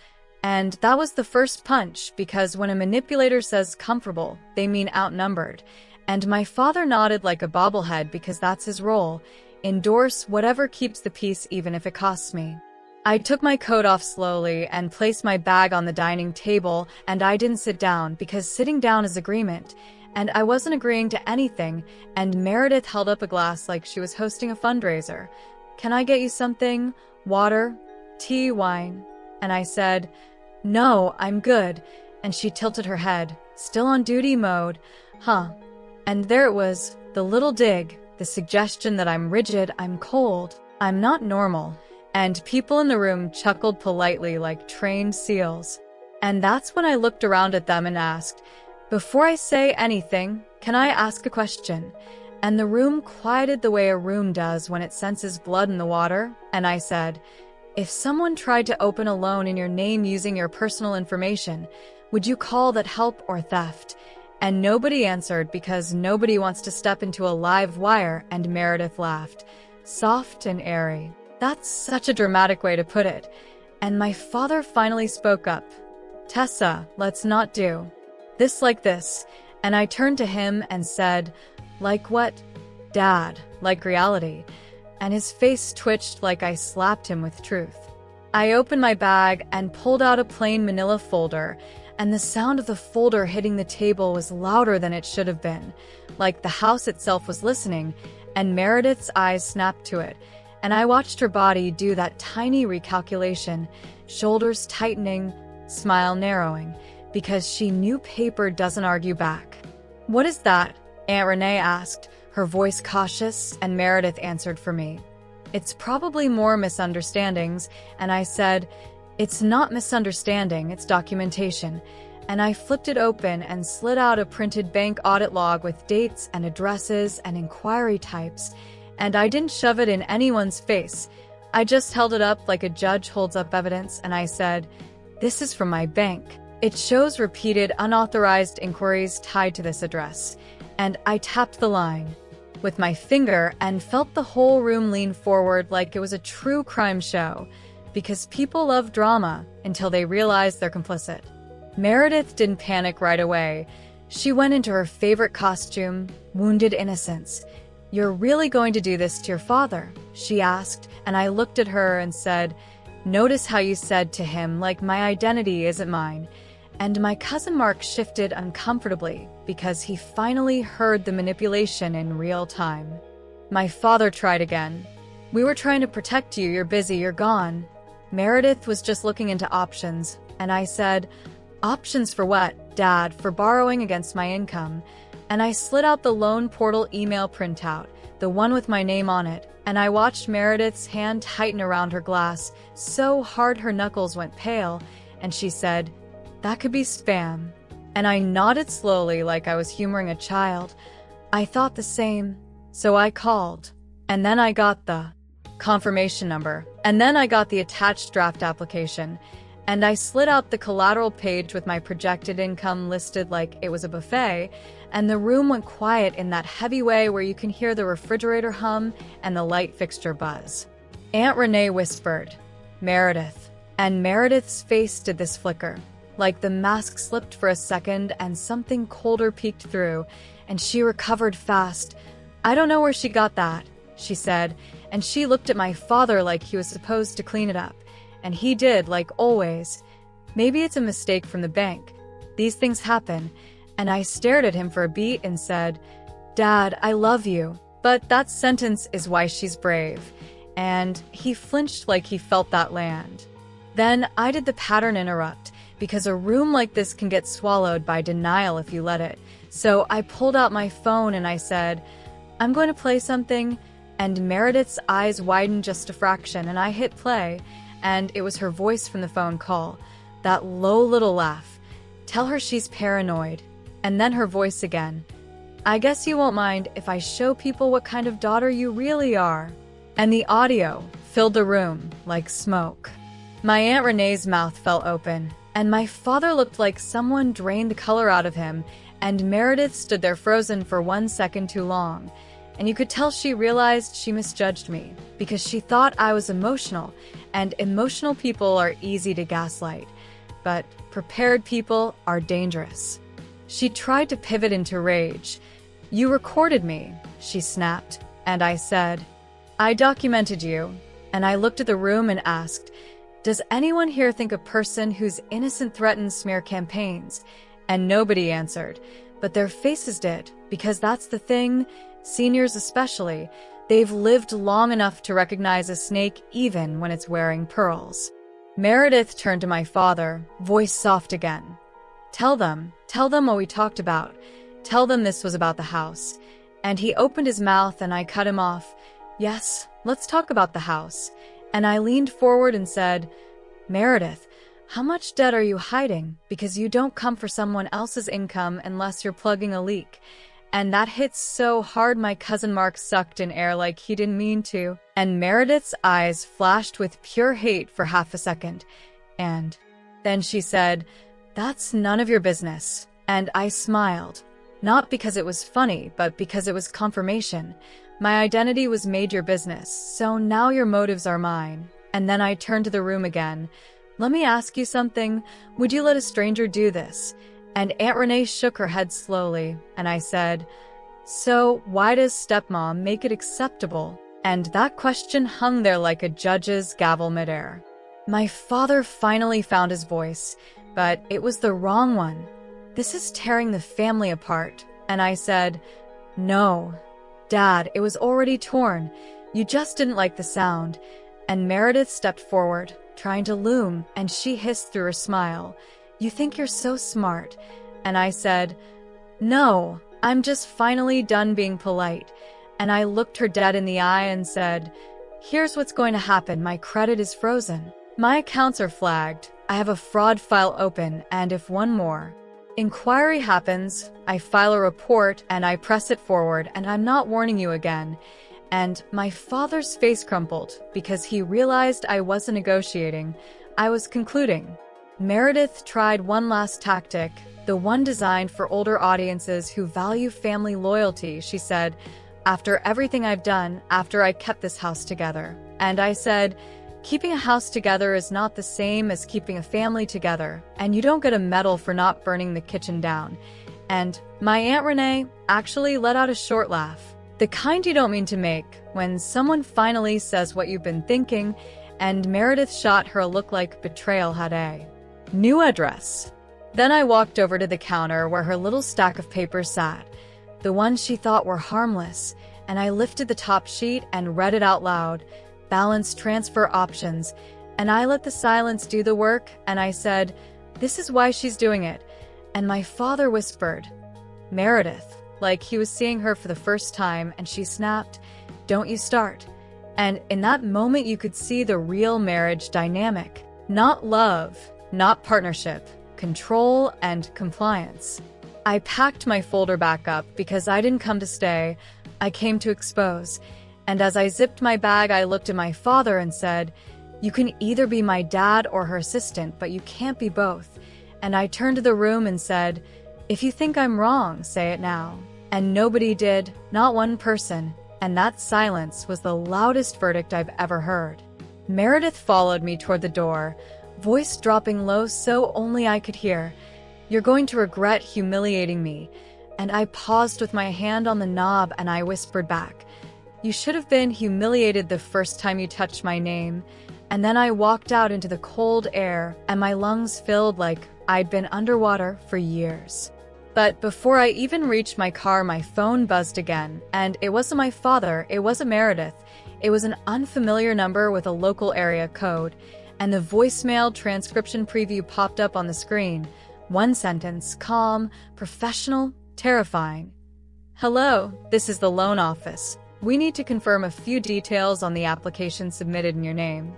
And that was the first punch, because when a manipulator says comfortable, they mean outnumbered. And my father nodded like a bobblehead because that's his role. Endorse whatever keeps the peace even if it costs me. I took my coat off slowly and placed my bag on the dining table, and I didn't sit down because sitting down is agreement. And I wasn't agreeing to anything, and Meredith held up a glass like she was hosting a fundraiser. "Can I get you something? Water? Tea? Wine?" And I said, "No, I'm good." And she tilted her head, still on duty mode. Huh. And there it was, the little dig, the suggestion that I'm rigid, I'm cold, I'm not normal. And people in the room chuckled politely like trained seals. And that's when I looked around at them and asked, "Before I say anything, can I ask a question?" And the room quieted the way a room does when it senses blood in the water. And I said, "If someone tried to open a loan in your name using your personal information, would you call that help or theft?" And nobody answered because nobody wants to step into a live wire, and Meredith laughed, soft and airy. That's such a dramatic way to put it. And my father finally spoke up. "Tessa, let's not do this like this." And I turned to him and said, "Like what, Dad? Like reality?" And his face twitched like I slapped him with truth. I opened my bag and pulled out a plain manila folder, and the sound of the folder hitting the table was louder than it should have been, like the house itself was listening, and Meredith's eyes snapped to it. And I watched her body do that tiny recalculation, shoulders tightening, smile narrowing, because she knew paper doesn't argue back. "What is that?" Aunt Renee asked, her voice cautious, and Meredith answered for me. "It's probably more misunderstandings." And I said, "It's not misunderstanding, it's documentation." And I flipped it open and slid out a printed bank audit log with dates and addresses and inquiry types. And I didn't shove it in anyone's face. I just held it up like a judge holds up evidence, and I said, "This is from my bank. It shows repeated unauthorized inquiries tied to this address." And I tapped the line with my finger and felt the whole room lean forward like it was a true crime show, because people love drama until they realize they're complicit. Meredith didn't panic right away. She went into her favorite costume, wounded innocence. "You're really going to do this to your father?" she asked, and I looked at her and said, "Notice how you said to him, like my identity isn't mine." And my cousin Mark shifted uncomfortably because he finally heard the manipulation in real time. My father tried again. "We were trying to protect you. You're busy. You're gone." Meredith was just looking into options, and I said, "Options for what, Dad?" "For borrowing against my income." And I slid out the loan portal email printout, the one with my name on it, and I watched Meredith's hand tighten around her glass so hard her knuckles went pale, and she said, "That could be spam." And I nodded slowly like I was humoring a child. I thought the same, so I called. And then I got the confirmation number, and then I got the attached draft application, and I slid out the collateral page with my projected income listed like it was a buffet, and the room went quiet in that heavy way where you can hear the refrigerator hum and the light fixture buzz. Aunt Renee whispered, "Meredith." And Meredith's face did this flicker, like the mask slipped for a second and something colder peeked through, and she recovered fast. "I don't know where she got that," she said, and she looked at my father like he was supposed to clean it up. And he did, like always. "Maybe it's a mistake from the bank. These things happen." And I stared at him for a beat and said, "Dad, I love you, but that sentence is why she's brave." And he flinched like he felt that land. Then I did the pattern interrupt, because a room like this can get swallowed by denial if you let it. So I pulled out my phone and I said, "I'm going to play something." And Meredith's eyes widened just a fraction, and I hit play, and it was her voice from the phone call, that low little laugh. "Tell her she's paranoid." And then her voice again, "I guess you won't mind if I show people what kind of daughter you really are." And the audio filled the room like smoke. My Aunt Renee's mouth fell open, and my father looked like someone drained the color out of him, and Meredith stood there frozen for 1 second too long. And you could tell she realized she misjudged me, because she thought I was emotional, and emotional people are easy to gaslight. But prepared people are dangerous. She tried to pivot into rage. "You recorded me," she snapped, and I said, "I documented you." And I looked at the room and asked, "Does anyone here think a person who's innocent threatens smear campaigns?" And nobody answered, but their faces did, because that's the thing. Seniors especially, they've lived long enough to recognize a snake even when it's wearing pearls. Meredith turned to my father, voice soft again. Tell them what we talked about. Tell them this was about the house." And he opened his mouth and I cut him off. "Yes, let's talk about the house." And I leaned forward and said, "Meredith, how much debt are you hiding? Because you don't come for someone else's income unless you're plugging a leak." And that hit so hard my cousin Mark sucked in air like he didn't mean to. And Meredith's eyes flashed with pure hate for half a second. And then she said, "That's none of your business." And I smiled. Not because it was funny, but because it was confirmation. My identity was made your business, so now your motives are mine. And then I turned to the room again. "Let me ask you something. Would you let a stranger do this?" And Aunt Renee shook her head slowly, and I said, "So why does Stepmom make it acceptable?" And that question hung there like a judge's gavel midair. My father finally found his voice, but it was the wrong one. "This is tearing the family apart." And I said, "No, Dad, it was already torn. You just didn't like the sound." And Meredith stepped forward, trying to loom, and she hissed through her smile, "You think you're so smart." And I said, "No, I'm just finally done being polite." And I looked her dead in the eye and said, "Here's what's going to happen. My credit is frozen. My accounts are flagged. I have a fraud file open, and if one more inquiry happens, I file a report and I press it forward, and I'm not warning you again." And my father's face crumpled because he realized I wasn't negotiating. I was concluding. Meredith tried one last tactic, the one designed for older audiences who value family loyalty, she said, after everything I've done, after I kept this house together. And I said, keeping a house together is not the same as keeping a family together, and you don't get a medal for not burning the kitchen down. And my Aunt Renee actually let out a short laugh. The kind you don't mean to make, when someone finally says what you've been thinking, and Meredith shot her a look like betrayal had a new address. Then I walked over to the counter where her little stack of papers sat, the ones she thought were harmless, and I lifted the top sheet and read it out loud, balance transfer options, and I let the silence do the work, and I said, this is why she's doing it. And my father whispered, Meredith, like he was seeing her for the first time, and she snapped, don't you start. And in that moment you could see the real marriage dynamic. Not love, not partnership, control and compliance. I packed my folder back up because I didn't come to stay, I came to expose. And as I zipped my bag, I looked at my father and said, you can either be my dad or her assistant, but you can't be both. And I turned to the room and said, if you think I'm wrong, say it now. And nobody did, not one person. And that silence was the loudest verdict I've ever heard. Meredith followed me toward the door, voice dropping low so only I could hear, you're going to regret humiliating me. And I paused with my hand on the knob and I whispered back, you should have been humiliated the first time you touched my name. And then I walked out into the cold air and my lungs filled like I'd been underwater for years. But before I even reached my car, my phone buzzed again, and it wasn't my father, it wasn't Meredith. It was an unfamiliar number with a local area code, and the voicemail transcription preview popped up on the screen. One sentence, calm, professional, terrifying. Hello, this is the loan office. We need to confirm a few details on the application submitted in your name.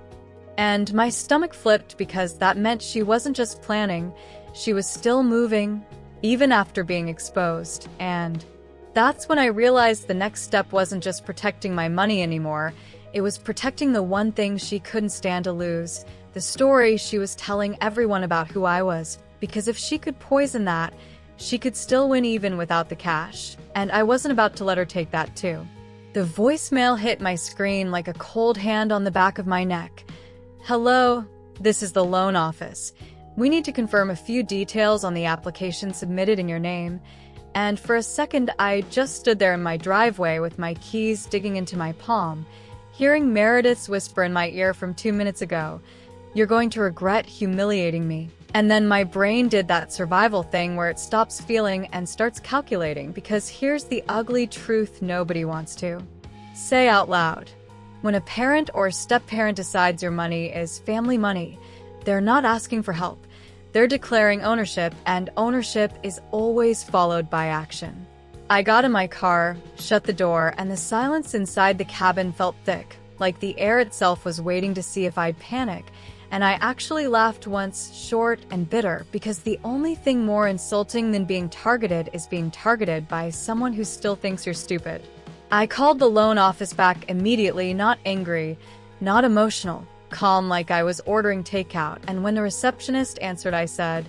And my stomach flipped because that meant she wasn't just planning, she was still moving, even after being exposed. And that's when I realized the next step wasn't just protecting my money anymore, it was protecting the one thing she couldn't stand to lose, the story she was telling everyone about who I was, because if she could poison that, she could still win even without the cash, and I wasn't about to let her take that too. The voicemail hit my screen like a cold hand on the back of my neck. Hello, this is the loan office. We need to confirm a few details on the application submitted in your name. And for a second, I just stood there in my driveway with my keys digging into my palm, hearing Meredith's whisper in my ear from 2 minutes ago, you're going to regret humiliating me. And then my brain did that survival thing where it stops feeling and starts calculating, because here's the ugly truth nobody wants to say out loud. When a parent or step-parent decides your money is family money, they're not asking for help. They're declaring ownership, and ownership is always followed by action. I got in my car, shut the door, and the silence inside the cabin felt thick, like the air itself was waiting to see if I'd panic. And I actually laughed once, short and bitter, because the only thing more insulting than being targeted is being targeted by someone who still thinks you're stupid. I called the loan office back immediately, not angry, not emotional, calm like I was ordering takeout, and when the receptionist answered, I said,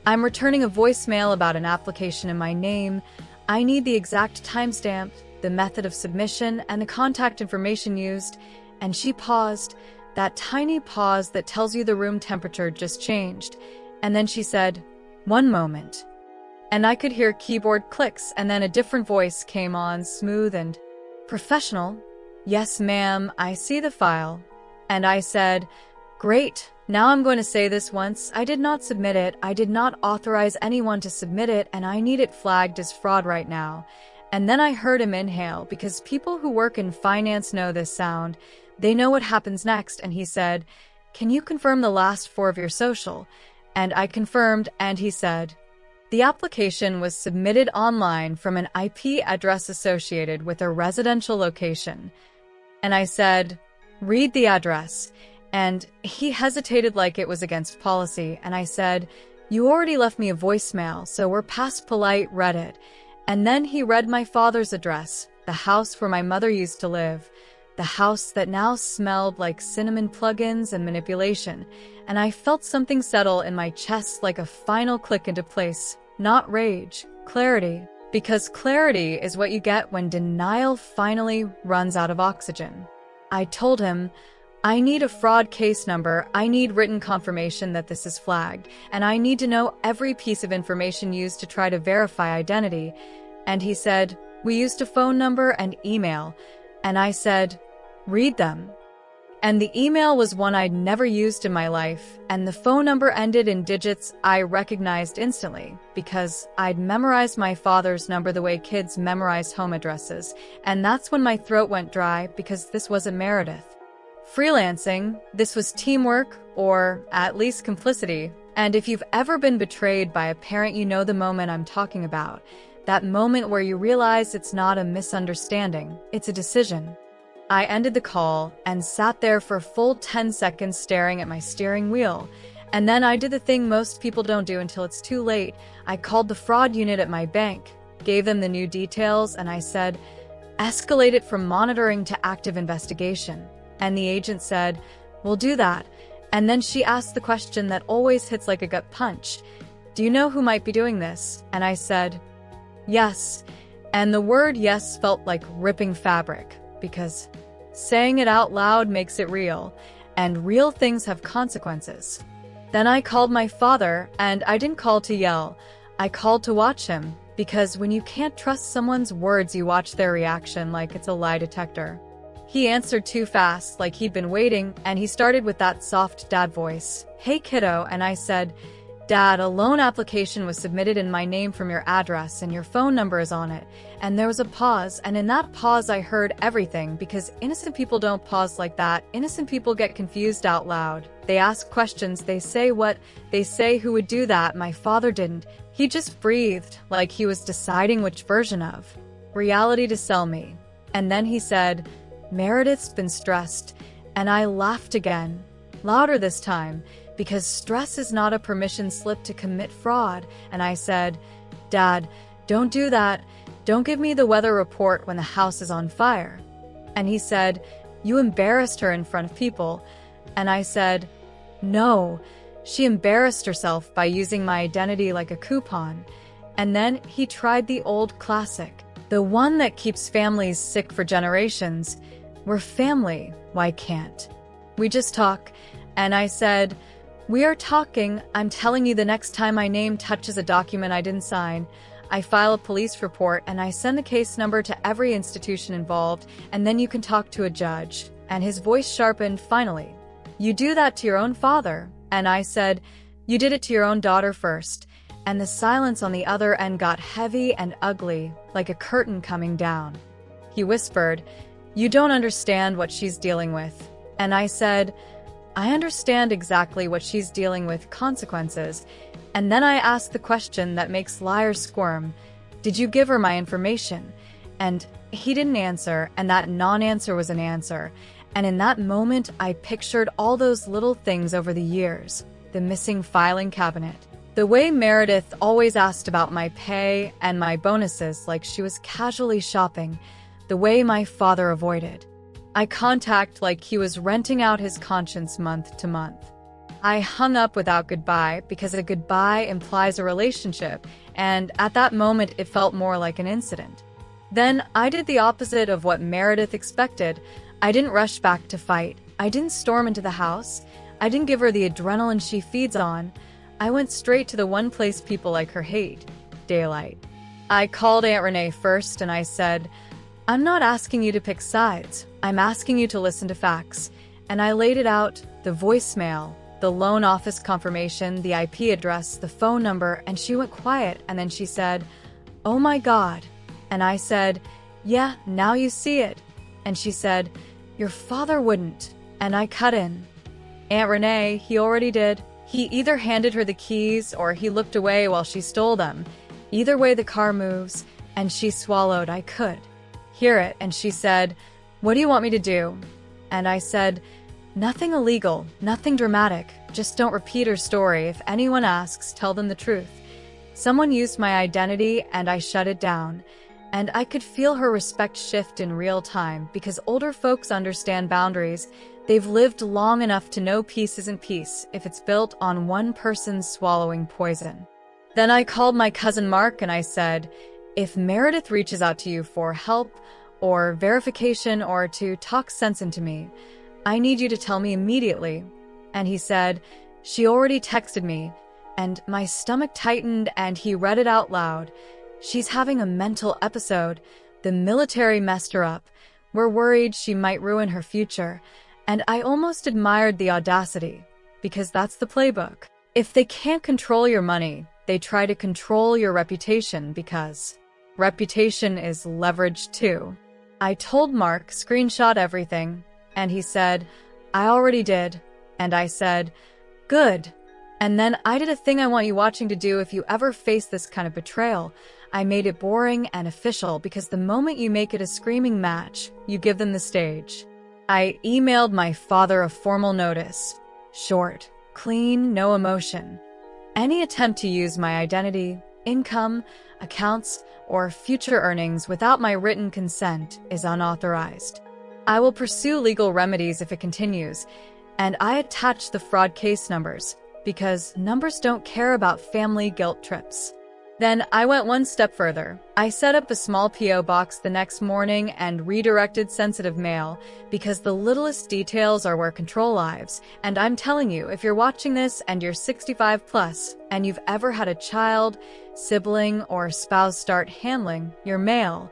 I'm returning a voicemail about an application in my name. I need the exact timestamp, the method of submission, and the contact information used. And she paused, that tiny pause that tells you the room temperature just changed. And then she said, one moment. And I could hear keyboard clicks, and then a different voice came on, smooth and professional. Yes, ma'am, I see the file. And I said, great, now I'm going to say this once, I did not submit it, I did not authorize anyone to submit it, and I need it flagged as fraud right now. And then I heard him inhale, because people who work in finance know this sound. They know what happens next, and he said, can you confirm the last 4 of your social? And I confirmed, and he said, the application was submitted online from an IP address associated with a residential location. And I said, read the address. And he hesitated like it was against policy, and I said, you already left me a voicemail, so we're past polite, read it. And then he read my father's address, the house where my mother used to live, the house that now smelled like cinnamon plugins and manipulation, and I felt something settle in my chest like a final click into place. Not rage, clarity. Because clarity is what you get when denial finally runs out of oxygen. I told him, I need a fraud case number, I need written confirmation that this is flagged, and I need to know every piece of information used to try to verify identity. And he said, we used a phone number and email. And I said, read them. And the email was one I'd never used in my life, and the phone number ended in digits I recognized instantly, because I'd memorized my father's number the way kids memorize home addresses, and that's when my throat went dry, because this wasn't Meredith. Freelancing, this was teamwork, or at least complicity, and if you've ever been betrayed by a parent, you know the moment I'm talking about, that moment where you realize it's not a misunderstanding, it's a decision. I ended the call and sat there for a full 10 seconds staring at my steering wheel. And then I did the thing most people don't do until it's too late. I called the fraud unit at my bank, gave them the new details, and I said, escalate it from monitoring to active investigation. And the agent said, we'll do that. And then she asked the question that always hits like a gut punch. Do you know who might be doing this? And I said, yes. And the word yes felt like ripping fabric. Because saying it out loud makes it real, and real things have consequences. Then I called my father, and I didn't call to yell. I called to watch him, because when you can't trust someone's words, you watch their reaction like it's a lie detector. He answered too fast, like he'd been waiting, and he started with that soft dad voice. Hey kiddo, and I said, Dad, a loan application was submitted in my name from your address and your phone number is on it. And there was a pause, and in that pause I heard everything, because innocent people don't pause like that. Innocent people get confused out loud. They ask questions, they say what, they say who would do that. My father didn't. He just breathed, like he was deciding which version of reality to sell me. And then he said, Meredith's been stressed. And I laughed again, louder this time, because stress is not a permission slip to commit fraud. And I said, Dad, don't do that. Don't give me the weather report when the house is on fire. And he said, you embarrassed her in front of people. And I said, no, she embarrassed herself by using my identity like a coupon. And then he tried the old classic, the one that keeps families sick for generations. We're family, why can't we just talk? And I said, we are talking. I'm telling you, the next time my name touches a document I didn't sign, I file a police report and I send the case number to every institution involved, and then you can talk to a judge. And his voice sharpened finally. You do that to your own father. And I said, you did it to your own daughter first. And the silence on the other end got heavy and ugly, like a curtain coming down. He whispered, you don't understand what she's dealing with. And I said, I understand exactly what she's dealing with, consequences. And then I asked the question that makes liars squirm. Did you give her my information? And he didn't answer, and that non-answer was an answer. And in that moment, I pictured all those little things over the years. The missing filing cabinet. The way Meredith always asked about my pay and my bonuses like she was casually shopping. The way my father avoided eye contact like he was renting out his conscience month to month. I hung up without goodbye because a goodbye implies a relationship, and at that moment it felt more like an incident. Then I did the opposite of what Meredith expected. I didn't rush back to fight. I didn't storm into the house. I didn't give her the adrenaline she feeds on. I went straight to the one place people like her hate, daylight. I called Aunt Renee first and I said, I'm not asking you to pick sides. I'm asking you to listen to facts. And I laid it out, the voicemail, the loan office confirmation, the IP address, the phone number, and she went quiet, and then she said, oh my God. And I said, yeah, now you see it. And she said, your father wouldn't. And I cut in. Aunt Renee, he already did. He either handed her the keys or he looked away while she stole them. Either way, the car moves. And she swallowed. I could hear it. And she said, what do you want me to do? And I said, nothing illegal, nothing dramatic. Just don't repeat her story. If anyone asks, tell them the truth. Someone used my identity and I shut it down. And I could feel her respect shift in real time because older folks understand boundaries. They've lived long enough to know peace isn't peace if it's built on one person swallowing poison. Then I called my cousin Mark and I said, if Meredith reaches out to you for help or verification or to talk sense into me, I need you to tell me immediately. And he said, she already texted me, and my stomach tightened and he read it out loud. She's having a mental episode. The military messed her up. We're worried she might ruin her future. And I almost admired the audacity, because that's the playbook. If they can't control your money, they try to control your reputation because reputation is leverage too. I told Mark, screenshot everything, and he said, I already did. And I said, good. And then I did a thing I want you watching to do if you ever face this kind of betrayal. I made it boring and official because the moment you make it a screaming match, you give them the stage. I emailed my father a formal notice. Short, clean, no emotion. Any attempt to use my identity, income, accounts, or future earnings without my written consent is unauthorized. I will pursue legal remedies if it continues, and I attach the fraud case numbers because numbers don't care about family guilt trips. Then I went one step further. I set up a small P.O. box the next morning and redirected sensitive mail because the littlest details are where control lives. And I'm telling you, if you're watching this and you're 65 plus and you've ever had a child, sibling, or spouse start handling your mail,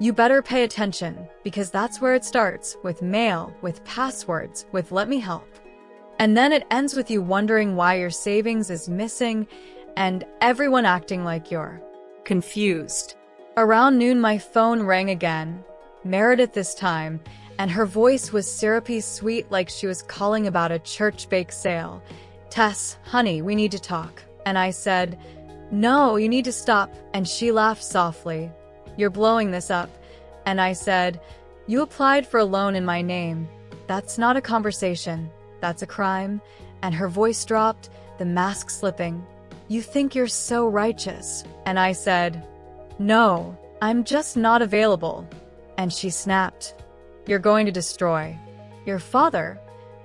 you better pay attention because that's where it starts, with mail, with passwords, with let me help. And then it ends with you wondering why your savings is missing and everyone acting like you're confused. Around noon, my phone rang again, Meredith this time, and her voice was syrupy sweet like she was calling about a church bake sale. Tess, honey, we need to talk. And I said, no, you need to stop. And she laughed softly. You're blowing this up. And I said, you applied for a loan in my name. That's not a conversation. That's a crime. And her voice dropped, the mask slipping. You think you're so righteous. And I said, no, I'm just not available. And she snapped, you're going to destroy your father.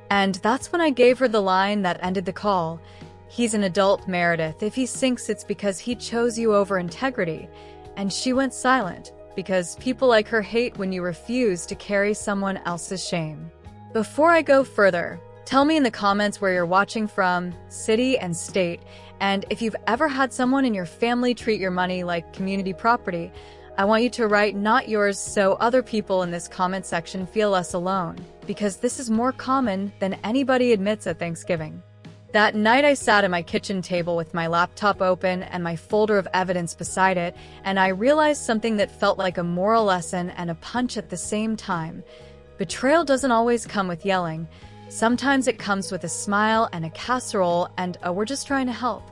And that's when I gave her the line that ended the call. He's an adult, Meredith. If he sinks, it's because he chose you over integrity. And she went silent because people like her hate when you refuse to carry someone else's shame. Before I go further, tell me in the comments where you're watching from, city and state, and if you've ever had someone in your family treat your money like community property. I want you to write not yours so other people in this comment section feel less alone, because this is more common than anybody admits at Thanksgiving. That night I sat at my kitchen table with my laptop open and my folder of evidence beside it, and I realized something that felt like a moral lesson and a punch at the same time. Betrayal doesn't always come with yelling. Sometimes it comes with a smile and a casserole and a we're just trying to help.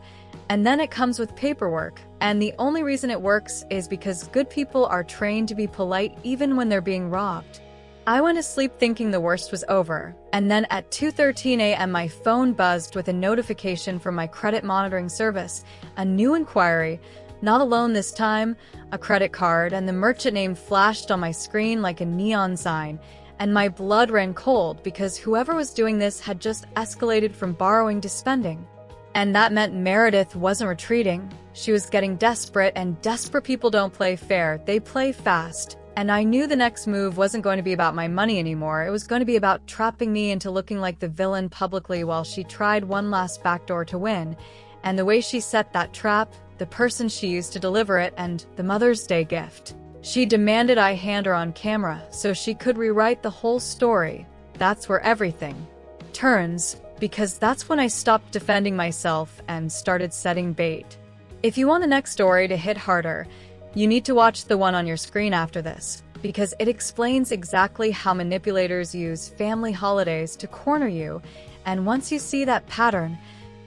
And then it comes with paperwork. And the only reason it works is because good people are trained to be polite even when they're being robbed. I went to sleep thinking the worst was over. And then at 2:13 a.m. my phone buzzed with a notification from my credit monitoring service. A new inquiry. Not a loan this time, a credit card, and the merchant name flashed on my screen like a neon sign. And my blood ran cold because whoever was doing this had just escalated from borrowing to spending. And that meant Meredith wasn't retreating. She was getting desperate, and desperate people don't play fair, they play fast. And I knew the next move wasn't going to be about my money anymore. It was going to be about trapping me into looking like the villain publicly while she tried one last backdoor to win. And the way she set that trap, the person she used to deliver it, and the Mother's Day gift. She demanded I hand her on camera so she could rewrite the whole story. That's where everything turns, because that's when I stopped defending myself and started setting bait. If you want the next story to hit harder, you need to watch the one on your screen after this, because it explains exactly how manipulators use family holidays to corner you, and once you see that pattern,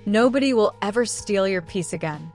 nobody will ever steal your peace again.